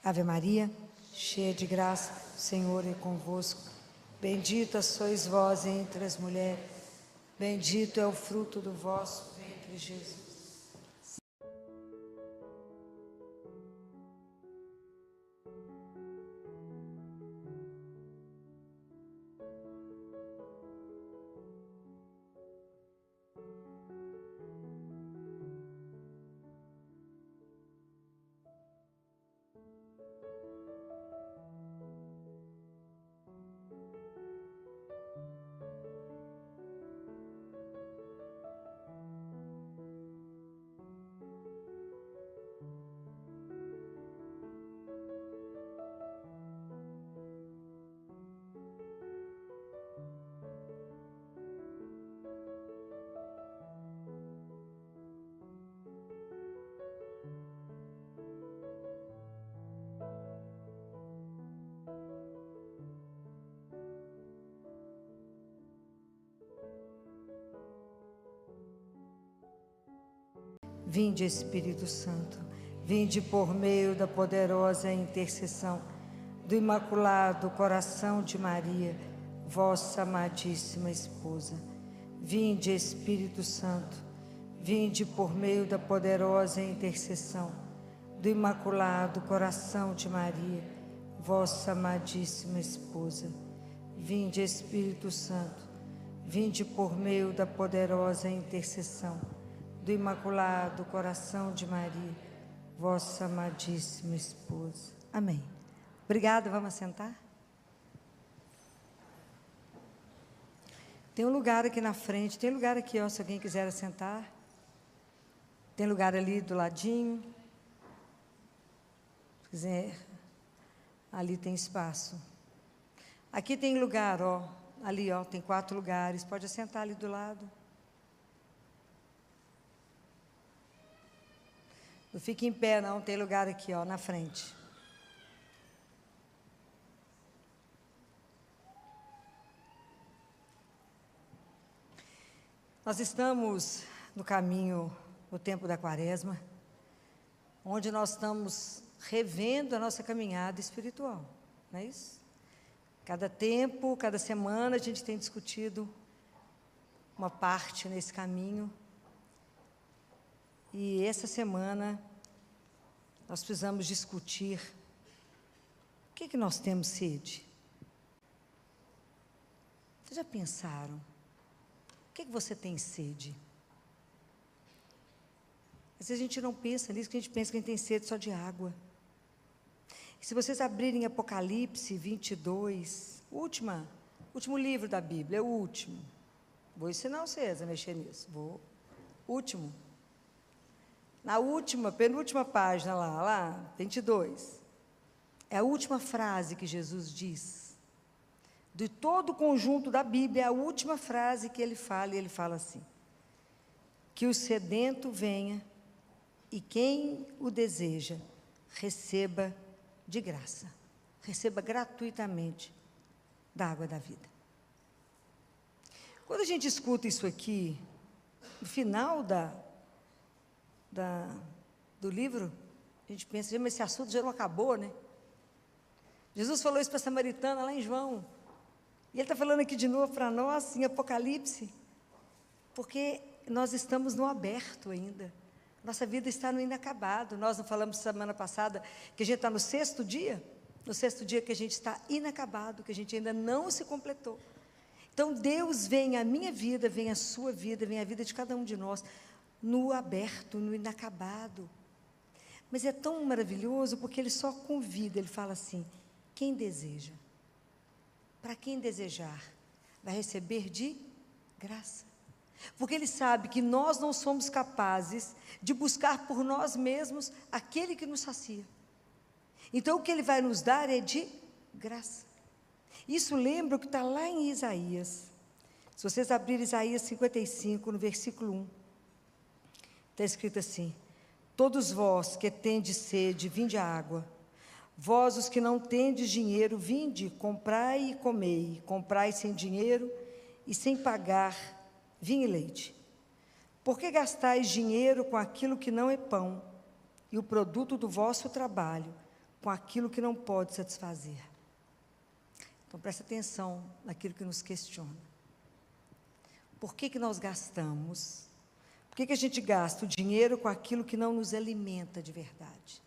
A: Ave Maria, cheia de graça, o Senhor é convosco. Bendita sois vós entre as mulheres, bendito é o fruto do vosso ventre, Jesus. Vinde, Espírito Santo, vinde por meio da poderosa intercessão do Imaculado Coração de Maria, vossa amadíssima esposa. Vinde, Espírito Santo, vinde por meio da poderosa intercessão do Imaculado Coração de Maria, vossa amadíssima esposa. Vinde, Espírito Santo, vinde por meio da poderosa intercessão do Imaculado Coração de Maria, vossa amadíssima esposa. Amém. Obrigada, vamos sentar? Tem um lugar aqui na frente, tem lugar aqui, ó, se alguém quiser sentar. Tem lugar ali do ladinho. Se quiser, ali tem espaço. Aqui tem lugar, ó, ali, ó, tem 4 lugares, pode sentar ali do lado. Não fique em pé, não, tem lugar aqui, ó, na frente. Nós estamos no caminho, no tempo da Quaresma, onde nós estamos revendo a nossa caminhada espiritual, não é isso? Cada tempo, cada semana, a gente tem discutido uma parte nesse caminho. E essa semana, nós precisamos discutir o que nós temos sede. Vocês já pensaram? O que você tem sede? Às vezes a gente não pensa nisso, que a gente pensa que a gente tem sede só de água. E se vocês abrirem Apocalipse 22, último livro da Bíblia, é o último. Vou ensinar vocês a mexer nisso. Último. Na penúltima página lá, 22. É a última frase que Jesus diz. De todo o conjunto da Bíblia, é a última frase que ele fala, e ele fala assim: que o sedento venha e quem o deseja, receba de graça, receba gratuitamente da água da vida. Quando a gente escuta isso aqui, no final do livro, a gente pensa, mas esse assunto já não acabou, né? Jesus falou isso para a samaritana lá em João. E ele está falando aqui de novo para nós, em Apocalipse, porque nós estamos no aberto ainda. Nossa vida está no inacabado. Nós não falamos semana passada que a gente está no 6º dia? No 6º dia que a gente está inacabado, que a gente ainda não se completou. Então, Deus vem à minha vida, vem à sua vida, vem à vida de cada um de nós, no aberto, no inacabado. Mas é tão maravilhoso, porque Ele só convida, Ele fala assim, quem deseja? Para quem desejar, vai receber de graça. Porque Ele sabe que nós não somos capazes de buscar por nós mesmos aquele que nos sacia. Então, o que Ele vai nos dar é de graça. Isso lembra o que está lá em Isaías. Se vocês abrirem Isaías 55, no versículo 1, está escrito assim: todos vós que tendes sede, vinde à água. Vós, os que não tendes dinheiro, vinde, comprai e comei. Comprai sem dinheiro e sem pagar vinho e leite. Por que gastais dinheiro com aquilo que não é pão, e o produto do vosso trabalho com aquilo que não pode satisfazer? Então, presta atenção naquilo que nos questiona. Por que nós gastamos? Por que a gente gasta o dinheiro com aquilo que não nos alimenta de verdade?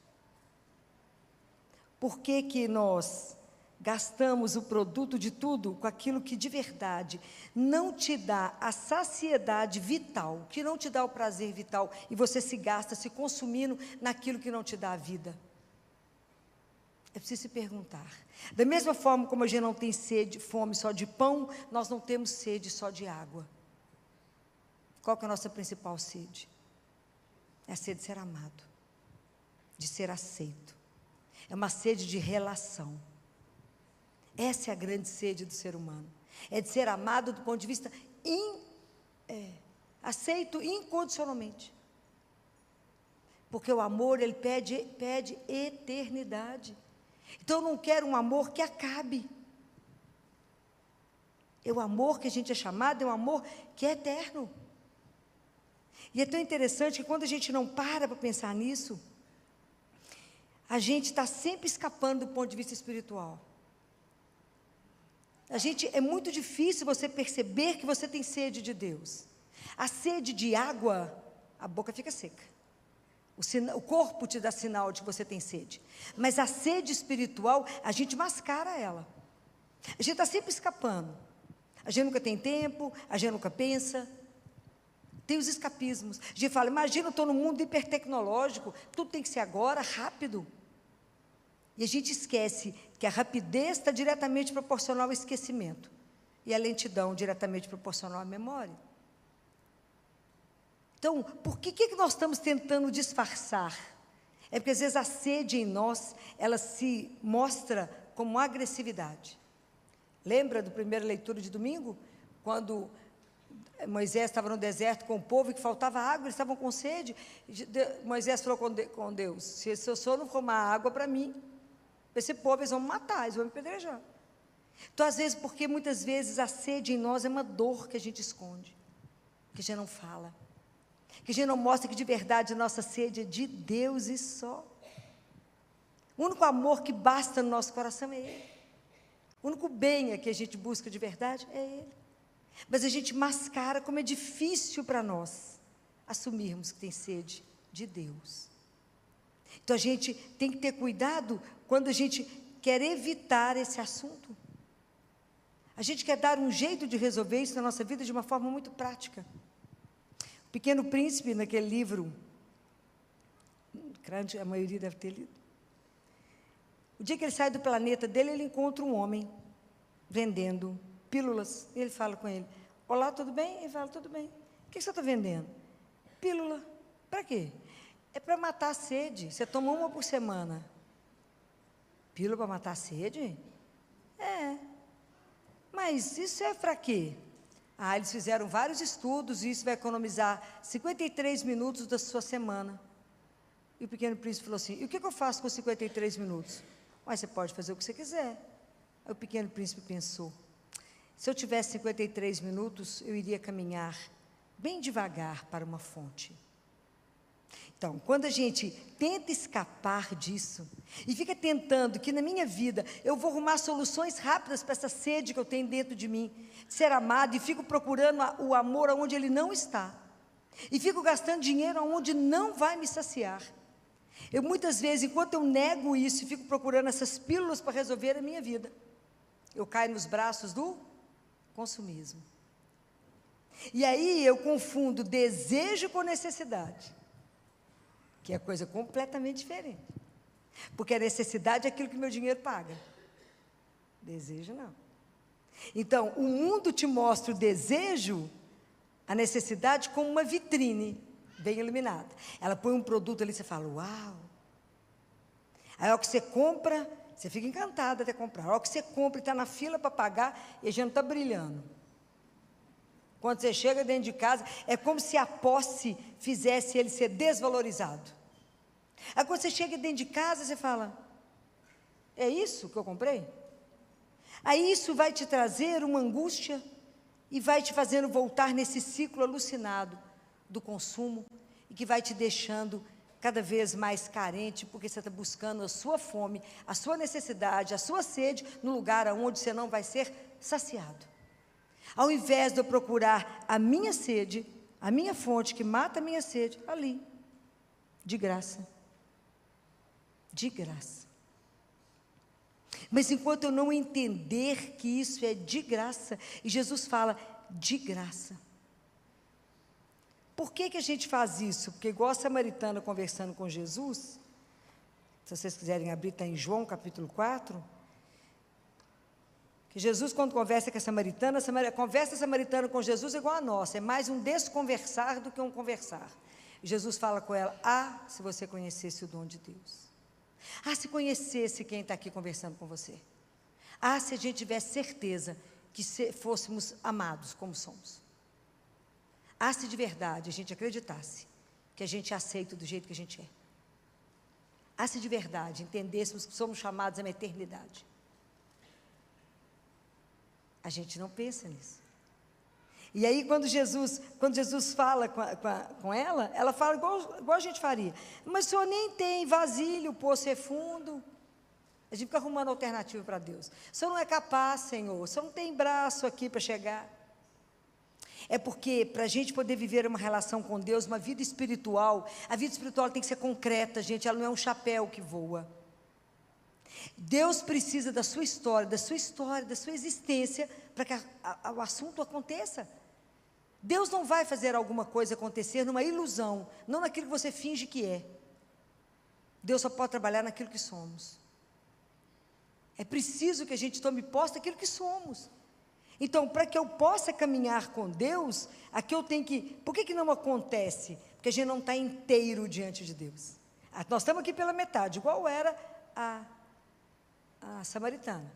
A: Por que nós gastamos o produto de tudo com aquilo que de verdade não te dá a saciedade vital, que não te dá o prazer vital, e você se gasta se consumindo naquilo que não te dá a vida? É preciso se perguntar. Da mesma forma como a gente não tem sede, fome só de pão, nós não temos sede só de água. Qual que é a nossa principal sede? É a sede de ser amado, de ser aceito. É uma sede de relação. Essa é a grande sede do ser humano. É de ser amado do ponto de vista aceito incondicionalmente. Porque o amor, ele pede eternidade. Então, eu não quero um amor que acabe. O amor que a gente é chamado é um amor que é eterno. E é tão interessante que quando a gente não para pensar nisso, a gente está sempre escapando do ponto de vista espiritual. É muito difícil você perceber que você tem sede de Deus. A sede de água, a boca fica seca. O corpo te dá sinal de que você tem sede. Mas a sede espiritual, a gente mascara ela. A gente está sempre escapando. A gente nunca tem tempo, a gente nunca pensa. Tem os escapismos. A gente fala, imagina, eu estou no mundo hipertecnológico, tudo tem que ser agora, rápido. E a gente esquece que a rapidez está diretamente proporcional ao esquecimento. E a lentidão diretamente proporcional à memória. Então, por que nós estamos tentando disfarçar? É porque às vezes a sede em nós, ela se mostra como agressividade. Lembra da primeira leitura de domingo? Quando Moisés estava no deserto com o povo e que faltava água, eles estavam com sede. Moisés falou com Deus, se o senhor não formar água para mim, esse povo eles vão me matar, eles vão me apedrejar. Então, às vezes, porque muitas vezes a sede em nós é uma dor que a gente esconde, que a gente não fala, que a gente não mostra que de verdade a nossa sede é de Deus e só. O único amor que basta no nosso coração é Ele. O único bem que a gente busca de verdade é Ele. Mas a gente mascara como é difícil para nós assumirmos que tem sede de Deus. Então a gente tem que ter cuidado quando a gente quer evitar esse assunto. A gente quer dar um jeito de resolver isso na nossa vida de uma forma muito prática. O Pequeno Príncipe, naquele livro, grande, a maioria deve ter lido. O dia que ele sai do planeta dele, ele encontra um homem vendendo pílulas. Ele fala com ele, olá, tudo bem? Ele fala, tudo bem. O que você está vendendo? Pílula. Para quê? É para matar a sede. Você toma uma por semana. Pílula para matar a sede? É. Mas isso é para quê? Ah, eles fizeram vários estudos e isso vai economizar 53 minutos da sua semana. E o Pequeno Príncipe falou assim, e o que eu faço com 53 minutos? Mas você pode fazer o que você quiser. Aí o Pequeno Príncipe pensou, se eu tivesse 53 minutos, eu iria caminhar bem devagar para uma fonte. Então, quando a gente tenta escapar disso, e fica tentando que na minha vida eu vou arrumar soluções rápidas para essa sede que eu tenho dentro de mim, de ser amado, e fico procurando o amor onde ele não está, e fico gastando dinheiro onde não vai me saciar. Eu muitas vezes, enquanto eu nego isso e fico procurando essas pílulas para resolver a minha vida, eu caio nos braços do consumismo. E aí eu confundo desejo com necessidade, que é coisa completamente diferente. Porque a necessidade é aquilo que meu dinheiro paga. Desejo não. Então, o mundo te mostra o desejo, a necessidade, como uma vitrine bem iluminada. Ela põe um produto ali e você fala, uau! Aí, a hora que você compra, você fica encantada até comprar. A hora que você compra e está na fila para pagar, e a gente não está brilhando. Quando você chega dentro de casa, é como se a posse fizesse ele ser desvalorizado. Aí quando você chega dentro de casa, você fala, é isso que eu comprei? Aí isso vai te trazer uma angústia e vai te fazendo voltar nesse ciclo alucinado do consumo e que vai te deixando cada vez mais carente, porque você está buscando a sua fome, a sua necessidade, a sua sede, no lugar onde você não vai ser saciado. Ao invés de eu procurar a minha sede, a minha fonte que mata a minha sede, ali, de graça. De graça. Mas enquanto eu não entender que isso é de graça, e Jesus fala, de graça. Por que a gente faz isso? Porque igual a samaritana conversando com Jesus, se vocês quiserem abrir, está em João capítulo 4, que Jesus, quando conversa com a samaritana, a conversa samaritana com Jesus é igual a nossa, é mais um desconversar do que um conversar. E Jesus fala com ela, se você conhecesse o dom de Deus. Se conhecesse quem está aqui conversando com você. Se a gente tivesse certeza que fôssemos amados como somos. Se de verdade a gente acreditasse que a gente é aceito do jeito que a gente é. Se de verdade entendêssemos que somos chamados a uma eternidade. A gente não pensa nisso. E aí quando Jesus fala com ela fala igual a gente faria. Mas o senhor nem tem vasilha, o poço é fundo. A gente fica arrumando alternativa para Deus. O senhor não é capaz, Senhor. O senhor não tem braço aqui para chegar. É porque, para a gente poder viver uma relação com Deus, uma vida espiritual, a vida espiritual tem que ser concreta, gente, ela não é um chapéu que voa. Deus precisa da sua história, da sua existência, para que o assunto aconteça. Deus não vai fazer alguma coisa acontecer numa ilusão, não naquilo que você finge que é. Deus só pode trabalhar naquilo que somos. É preciso que a gente tome posse daquilo que somos. Então, para que eu possa caminhar com Deus, aqui eu tenho que... Por que não acontece? Porque a gente não está inteiro diante de Deus. Nós estamos aqui pela metade, igual era a samaritana.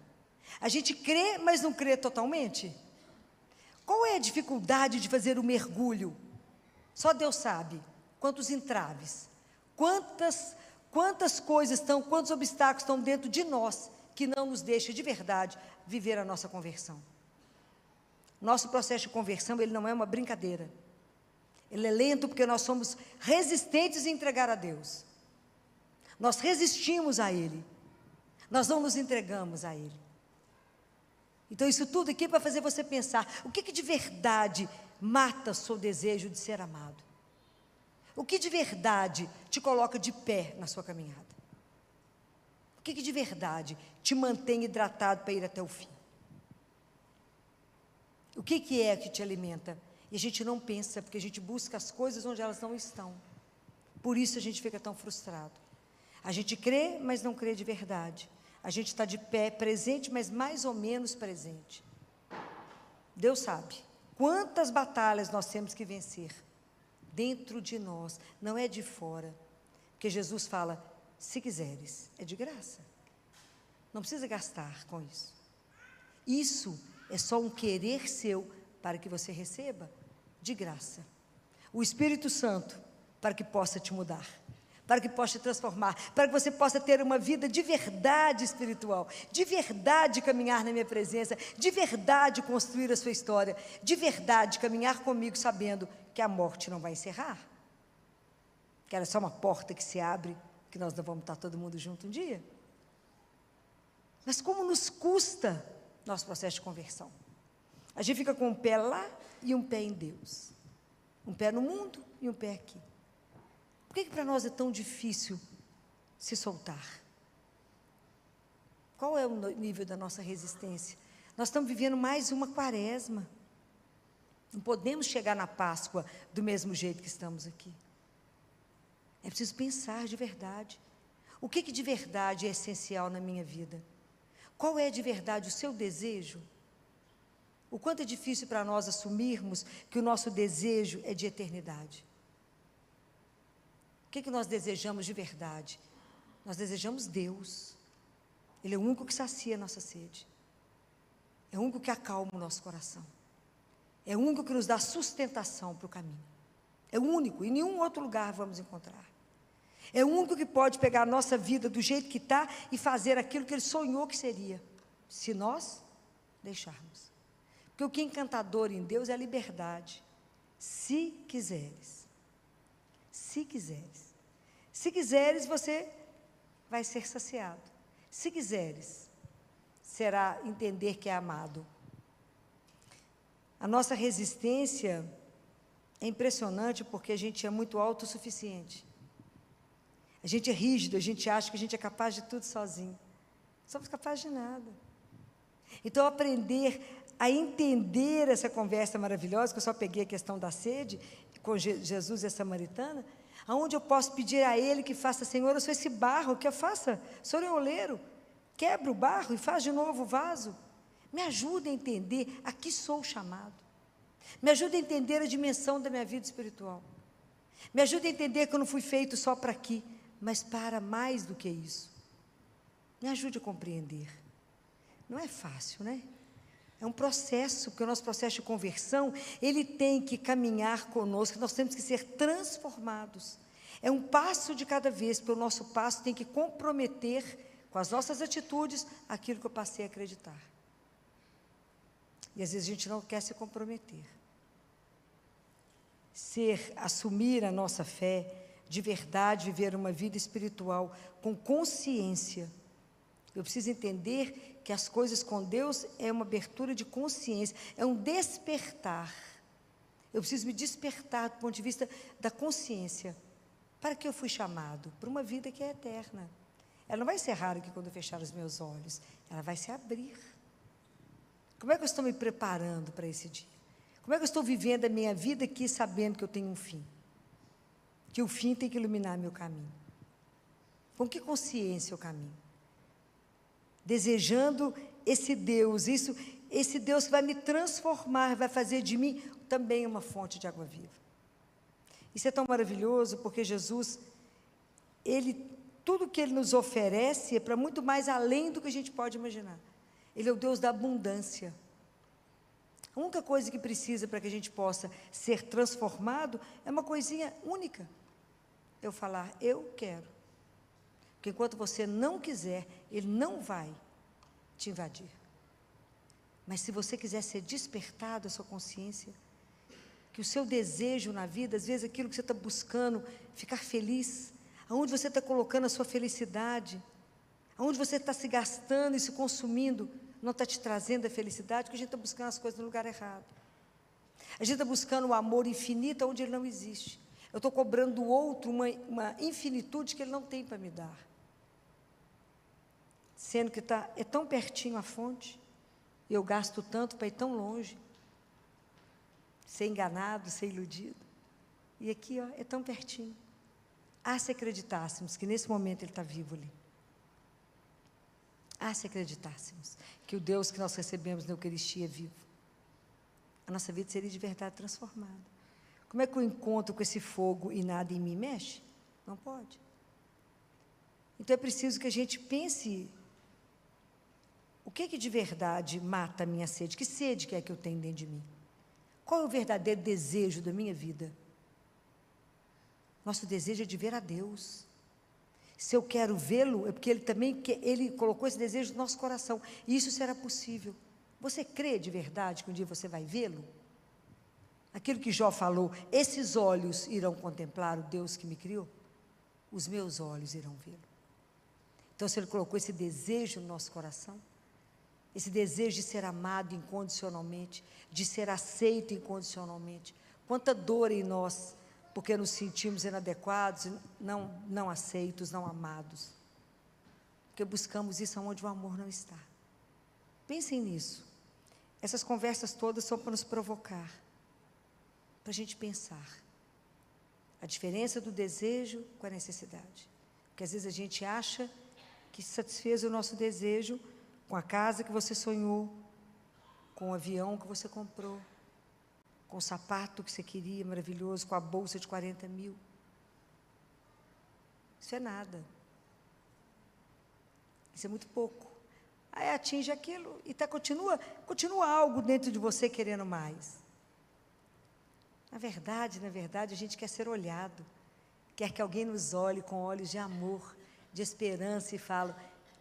A: A gente crê, mas não crê totalmente. Qual é a dificuldade de fazer o mergulho? Só Deus sabe. Quantos entraves, quantas coisas estão, quantos obstáculos estão dentro de nós, que não nos deixa de verdade viver a nossa conversão. Nosso processo de conversão, ele não é uma brincadeira. Ele é lento porque nós somos resistentes em entregar a Deus. Nós resistimos a Ele. Nós não nos entregamos a Ele. Então isso tudo aqui é para fazer você pensar, o que de verdade mata o seu desejo de ser amado? O que de verdade te coloca de pé na sua caminhada? O que de verdade te mantém hidratado para ir até o fim? O que é que te alimenta? E a gente não pensa, porque a gente busca as coisas onde elas não estão. Por isso a gente fica tão frustrado. A gente crê, mas não crê de verdade. A gente está de pé, presente, mas mais ou menos presente. Deus sabe quantas batalhas nós temos que vencer dentro de nós, não é de fora. Porque Jesus fala, se quiseres, é de graça. Não precisa gastar com isso. Isso é só um querer seu para que você receba de graça. O Espírito Santo para que possa te mudar, para que possa te transformar, para que você possa ter uma vida de verdade espiritual, de verdade caminhar na minha presença, de verdade construir a sua história, de verdade caminhar comigo sabendo que a morte não vai encerrar, que ela é só uma porta que se abre, que nós não vamos estar todo mundo junto um dia. Mas como nos custa nosso processo de conversão? A gente fica com um pé lá e um pé em Deus, um pé no mundo e um pé aqui. Por que para nós é tão difícil se soltar? Qual é o nível da nossa resistência? Nós estamos vivendo mais uma quaresma. Não podemos chegar na Páscoa do mesmo jeito que estamos aqui. É preciso pensar de verdade. O que de verdade é essencial na minha vida? Qual é de verdade o seu desejo? O quanto é difícil para nós assumirmos que o nosso desejo é de eternidade. O que nós desejamos de verdade? Nós desejamos Deus. Ele é o único que sacia a nossa sede. É o único que acalma o nosso coração. É o único que nos dá sustentação para o caminho. É o único, em nenhum outro lugar vamos encontrar. É o único que pode pegar a nossa vida do jeito que está e fazer aquilo que Ele sonhou que seria, se nós deixarmos. Porque o que é encantador em Deus é a liberdade. Se quiseres. Se quiseres. Se quiseres, você vai ser saciado. Se quiseres, será entender que é amado. A nossa resistência é impressionante porque a gente é muito autossuficiente. A gente é rígido, a gente acha que a gente é capaz de tudo sozinho. Não somos capazes de nada. Então, aprender a entender essa conversa maravilhosa, que eu só peguei a questão da sede, com Jesus e a samaritana, aonde eu posso pedir a Ele que faça, Senhor, eu sou esse barro, que eu faça, sou eu oleiro, quebra o barro e faz de novo o vaso. Me ajude a entender a que sou chamado. Me ajude a entender a dimensão da minha vida espiritual. Me ajude a entender que eu não fui feito só para aqui, mas para mais do que isso. Me ajude a compreender. Não é fácil, né? É um processo, porque o nosso processo de conversão, ele tem que caminhar conosco, nós temos que ser transformados. É um passo de cada vez, porque o nosso passo tem que comprometer com as nossas atitudes aquilo que eu passei a acreditar. E às vezes a gente não quer se comprometer. Assumir a nossa fé, de verdade, viver uma vida espiritual com consciência. Eu preciso entender que as coisas com Deus é uma abertura de consciência, é um despertar. Eu preciso me despertar do ponto de vista da consciência. Para que eu fui chamado? Para uma vida que é eterna. Ela não vai ser rara aqui quando eu fechar os meus olhos. Ela vai se abrir. Como é que eu estou me preparando para esse dia? Como é que eu estou vivendo a minha vida aqui sabendo que eu tenho um fim? Que o fim tem que iluminar meu caminho. Com que consciência eu caminho? Desejando esse Deus, esse Deus que vai me transformar, vai fazer de mim também uma fonte de água viva. Isso é tão maravilhoso, porque Jesus, tudo que Ele nos oferece é para muito mais além do que a gente pode imaginar. Ele é o Deus da abundância. A única coisa que precisa para que a gente possa ser transformado é uma coisinha única. Eu falar, eu quero. Porque enquanto você não quiser, Ele não vai te invadir. Mas se você quiser ser despertado a sua consciência, que o seu desejo na vida, às vezes aquilo que você está buscando, ficar feliz, aonde você está colocando a sua felicidade, aonde você está se gastando e se consumindo, não está te trazendo a felicidade, porque a gente está buscando as coisas no lugar errado. A gente está buscando o amor infinito onde ele não existe. Eu estou cobrando do outro uma infinitude que ele não tem para me dar. Sendo que é tão pertinho a fonte, e eu gasto tanto para ir tão longe, ser enganado, ser iludido. E aqui, é tão pertinho. Se acreditássemos que nesse momento ele está vivo ali. Se acreditássemos que o Deus que nós recebemos na Eucaristia é vivo, a nossa vida seria de verdade transformada. Como é que eu encontro com esse fogo e nada em mim mexe? Não pode. Então é preciso que a gente pense, o que de verdade mata a minha sede? Que sede que é que eu tenho dentro de mim? Qual é o verdadeiro desejo da minha vida? Nosso desejo é de ver a Deus. Se eu quero vê-lo, é porque Ele colocou esse desejo no nosso coração. E isso será possível. Você crê de verdade que um dia você vai vê-lo? Aquilo que Jó falou, esses olhos irão contemplar o Deus que me criou? Os meus olhos irão vê-lo. Então, se Ele colocou esse desejo no nosso coração, esse desejo de ser amado incondicionalmente, de ser aceito incondicionalmente, quanta dor em nós, porque nos sentimos inadequados, não aceitos, não amados, porque buscamos isso onde o amor não está. Pensem nisso. Essas conversas todas são para nos provocar, para a gente pensar a diferença do desejo com a necessidade, porque às vezes a gente acha que satisfez o nosso desejo com a casa que você sonhou, com o avião que você comprou, com o sapato que você queria, maravilhoso, com a bolsa de 40 mil. Isso é nada. Isso é muito pouco. Aí atinge aquilo e continua algo dentro de você querendo mais. Na verdade, a gente quer ser olhado, quer que alguém nos olhe com olhos de amor, de esperança e fale,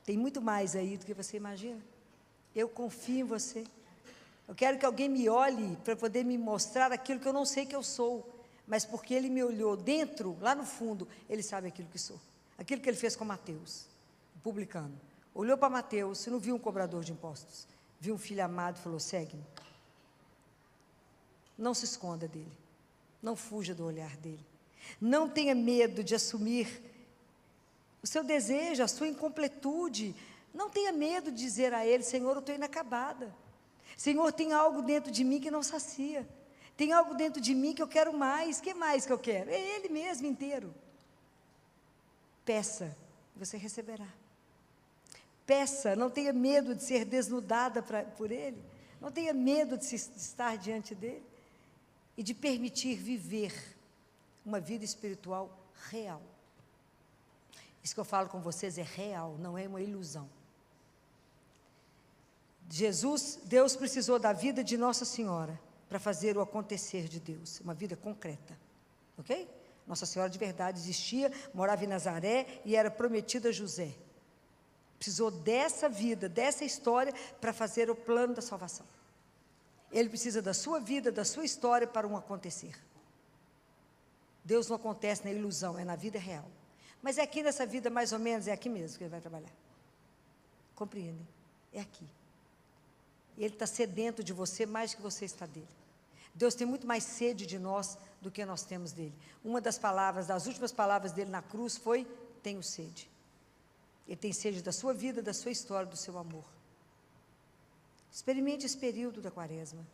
A: tem muito mais aí do que você imagina. Eu confio em você. Eu quero que alguém me olhe para poder me mostrar aquilo que eu não sei que eu sou, mas porque ele me olhou dentro, lá no fundo, ele sabe aquilo que sou. Aquilo que ele fez com Mateus, o publicano. Olhou para Mateus, você não viu um cobrador de impostos, viu um filho amado e falou, segue-me. Não se esconda dele, não fuja do olhar dele. Não tenha medo de assumir o seu desejo, a sua incompletude. Não tenha medo de dizer a ele, Senhor, eu estou inacabada. Senhor, tem algo dentro de mim que não sacia. Tem algo dentro de mim que eu quero mais. O que mais que eu quero? É Ele mesmo inteiro. Peça, você receberá. Peça, não tenha medo de ser desnudada por Ele. Não tenha medo de estar diante dEle. E de permitir viver uma vida espiritual real. Isso que eu falo com vocês é real, não é uma ilusão. Deus precisou da vida de Nossa Senhora para fazer o acontecer de Deus, uma vida concreta, ok? Nossa Senhora de verdade existia, morava em Nazaré e era prometida a José. Precisou dessa vida, dessa história para fazer o plano da salvação. Ele precisa da sua vida, da sua história para um acontecer. Deus não acontece na ilusão, é na vida real. Mas é aqui nessa vida, mais ou menos, é aqui mesmo que Ele vai trabalhar. Compreendem? É aqui. E Ele está sedento de você mais que você está dele. Deus tem muito mais sede de nós do que nós temos dele. Uma das palavras, das últimas palavras dele na cruz foi: tenho sede. Ele tem sede da sua vida, da sua história, do seu amor. Experimente esse período da quaresma,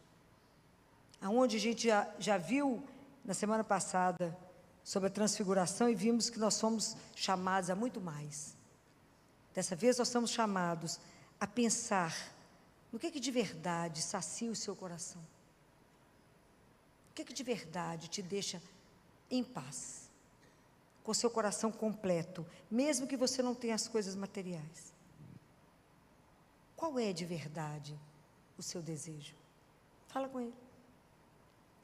A: aonde a gente já viu na semana passada sobre a transfiguração e vimos que nós somos chamados a muito mais. Dessa vez nós somos chamados a pensar no que de verdade sacia o seu coração. O que de verdade te deixa em paz, com o seu coração completo, mesmo que você não tenha as coisas materiais. Qual é de verdade o seu desejo? Fala com ele.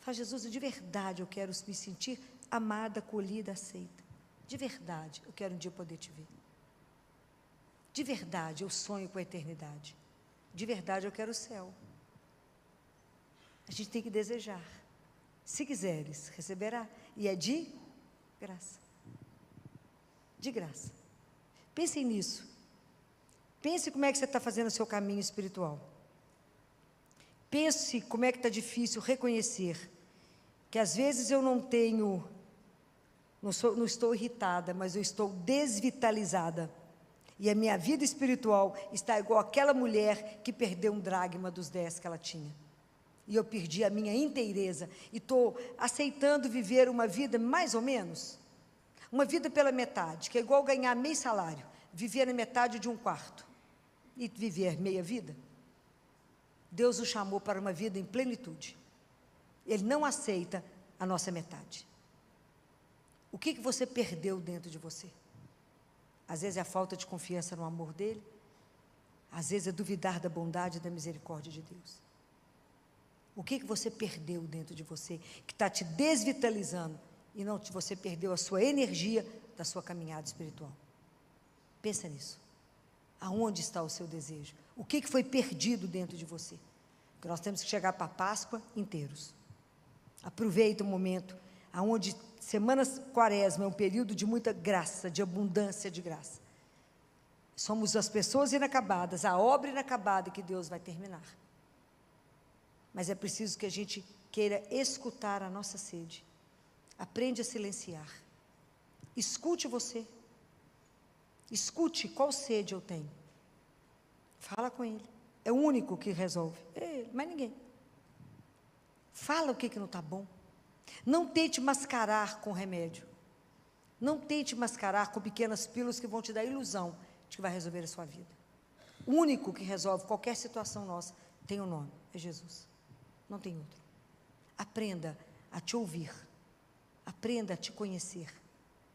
A: Fala: Jesus, de verdade eu quero me sentir amada, acolhida, aceita. De verdade eu quero um dia poder te ver. De verdade eu sonho com a eternidade. De verdade eu quero o céu. A gente tem que desejar. Se quiseres, receberá. E é de graça. De graça. Pensem nisso. Pense como é que você está fazendo o seu caminho espiritual. Pense como é que está difícil reconhecer que às vezes eu não estou irritada, mas eu estou desvitalizada. E a minha vida espiritual está igual àquela mulher que perdeu um dracma dos 10 que ela tinha. E eu perdi a minha inteireza. E estou aceitando viver uma vida mais ou menos. Uma vida pela metade, que é igual ganhar meio salário. Viver na metade de um quarto. E viver meia vida. Deus nos chamou para uma vida em plenitude. Ele não aceita a nossa metade. O que você perdeu dentro de você? Às vezes é a falta de confiança no amor dele. Às vezes é duvidar da bondade e da misericórdia de Deus. O que você perdeu dentro de você, que está te desvitalizando, e não você perdeu a sua energia da sua caminhada espiritual? Pensa nisso. Aonde está o seu desejo? O que foi perdido dentro de você? Porque nós temos que chegar para a Páscoa inteiros. Aproveita o momento, aonde semanas quaresma é um período de muita graça, de abundância de graça. Somos as pessoas inacabadas, a obra inacabada que Deus vai terminar. Mas é preciso que a gente queira escutar a nossa sede. Aprende a silenciar. Escute você. Escute qual sede eu tenho. Fala com ele. É o único que resolve. É ele, mais ninguém. Fala o que não está bom. Não tente mascarar com remédio. Não tente mascarar com pequenas pílulas que vão te dar a ilusão de que vai resolver a sua vida. O único que resolve qualquer situação nossa tem um nome, é Jesus. Não tem outro. Aprenda a te ouvir. Aprenda a te conhecer.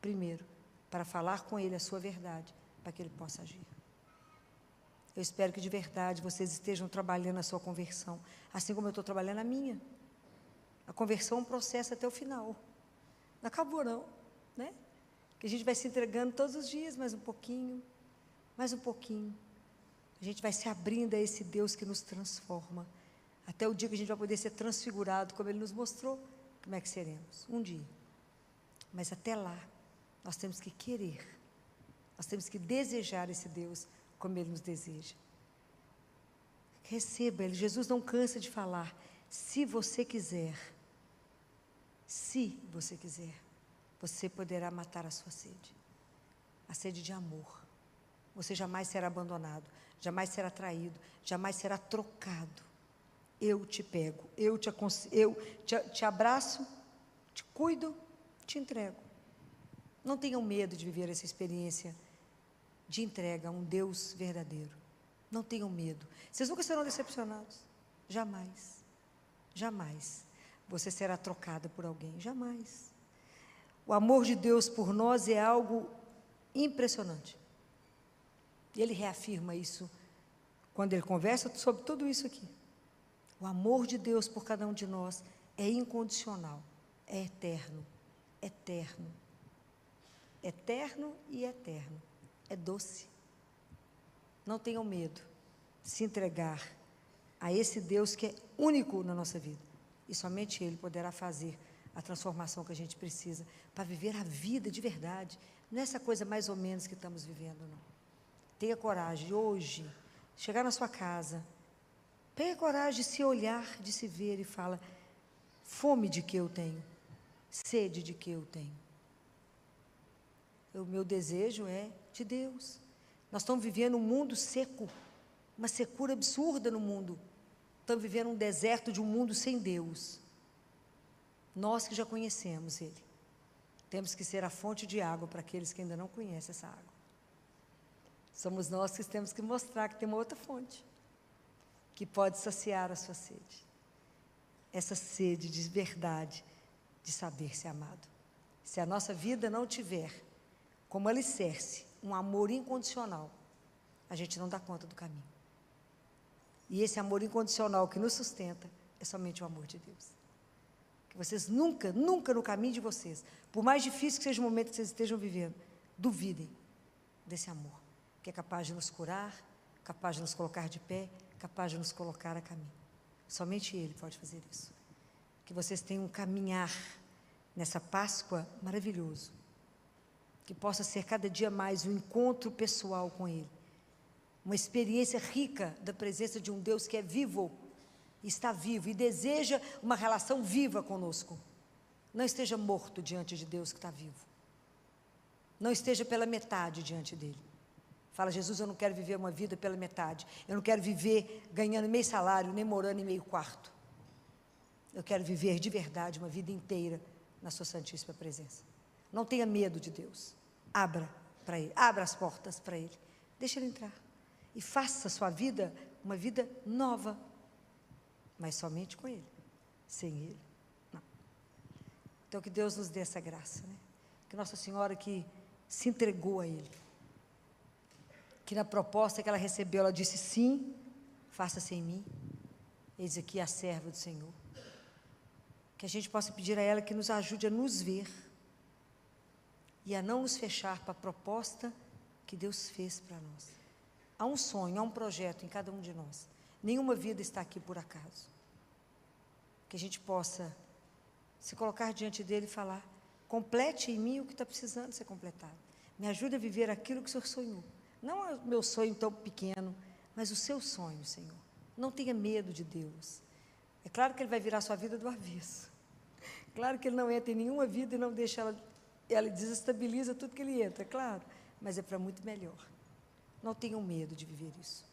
A: Primeiro, para falar com ele a sua verdade, para que ele possa agir. Eu espero que de verdade vocês estejam trabalhando a sua conversão, assim como eu estou trabalhando a minha. A conversão é um processo até o final. Não acabou não, né? Que a gente vai se entregando todos os dias, mais um pouquinho, mais um pouquinho. A gente vai se abrindo a esse Deus que nos transforma, até o dia que a gente vai poder ser transfigurado, como Ele nos mostrou, como é que seremos, um dia. Mas até lá, nós temos que querer, nós temos que desejar esse Deus, como Ele nos deseja. Receba Ele. Jesus não cansa de falar: se você quiser, você poderá matar a sua sede, a sede de amor. Você jamais será abandonado, jamais será traído, jamais será trocado. Eu te pego, eu te abraço, te cuido, te entrego. Não tenham medo de viver essa experiência de entrega a um Deus verdadeiro. Não tenham medo. Vocês nunca serão decepcionados. Jamais. Jamais. Você será trocada por alguém. Jamais. O amor de Deus por nós é algo impressionante. E Ele reafirma isso quando Ele conversa sobre tudo isso aqui. O amor de Deus por cada um de nós é incondicional, é eterno, eterno, eterno e eterno. É doce. Não tenham medo de se entregar a esse Deus que é único na nossa vida. E somente Ele poderá fazer a transformação que a gente precisa para viver a vida de verdade. Não é essa coisa mais ou menos que estamos vivendo, não. Tenha coragem de hoje chegar na sua casa. Tenha coragem de se olhar, de se ver e fala: Fome de que eu tenho? Sede de que eu tenho? O meu desejo é de Deus. Nós estamos vivendo um mundo seco, uma secura absurda no mundo. Estamos vivendo um deserto de um mundo sem Deus. Nós que já conhecemos Ele, temos que ser a fonte de água para aqueles que ainda não conhecem essa água. Somos nós que temos que mostrar que tem uma outra fonte, que pode saciar a sua sede. Essa sede de verdade, de saber ser amado. Se a nossa vida não tiver como alicerce um amor incondicional, a gente não dá conta do caminho. E esse amor incondicional que nos sustenta é somente o amor de Deus. Que vocês nunca, nunca no caminho de vocês, por mais difícil que seja o momento que vocês estejam vivendo, duvidem desse amor, que é capaz de nos curar, capaz de nos colocar de pé, capaz de nos colocar a caminho. Somente Ele pode fazer isso. Que vocês tenham um caminhar nessa Páscoa maravilhoso, que possa ser cada dia mais um encontro pessoal com Ele, uma experiência rica da presença de um Deus que é vivo, está vivo e deseja uma relação viva conosco. Não esteja morto diante de Deus que está vivo. Não esteja pela metade diante dEle. Fala: Jesus, eu não quero viver uma vida pela metade. Eu não quero viver ganhando meio salário, nem morando em meio quarto. Eu quero viver de verdade uma vida inteira na sua santíssima presença. Não tenha medo de Deus. Abra para Ele, abra as portas para Ele. Deixa Ele entrar. E faça a sua vida uma vida nova. Mas somente com Ele. Sem Ele, não. Então que Deus nos dê essa graça, né? Que Nossa Senhora que se entregou a Ele, que na proposta que ela recebeu, ela disse: sim, faça-se em mim, eis aqui a serva do Senhor. Que a gente possa pedir a ela que nos ajude a nos ver e a não nos fechar para a proposta que Deus fez para nós. Há um sonho, há um projeto em cada um de nós. Nenhuma vida está aqui por acaso. Que a gente possa se colocar diante dele e falar: complete em mim o que está precisando ser completado. Me ajude a viver aquilo que o Senhor sonhou. Não o meu sonho tão pequeno, mas o seu sonho, Senhor. Não tenha medo de Deus. É claro que Ele vai virar a sua vida do avesso. Claro que Ele não entra em nenhuma vida e não deixa ela desestabiliza tudo que Ele entra, é claro. Mas é para muito melhor. Não tenham medo de viver isso.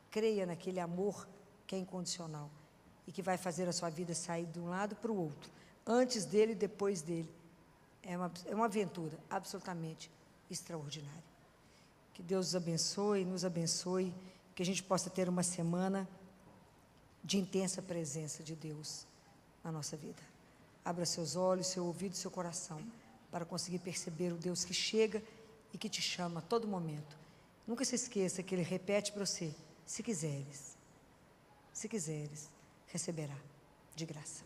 A: Creia naquele amor que é incondicional e que vai fazer a sua vida sair de um lado para o outro, antes dele e depois dele. É uma aventura absolutamente extraordinária. Que Deus nos abençoe, que a gente possa ter uma semana de intensa presença de Deus na nossa vida. Abra seus olhos, seu ouvido e seu coração para conseguir perceber o Deus que chega e que te chama a todo momento. Nunca se esqueça que Ele repete para você: se quiseres, receberá de graça.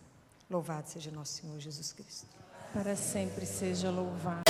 A: Louvado seja nosso Senhor Jesus Cristo.
B: Para sempre seja louvado.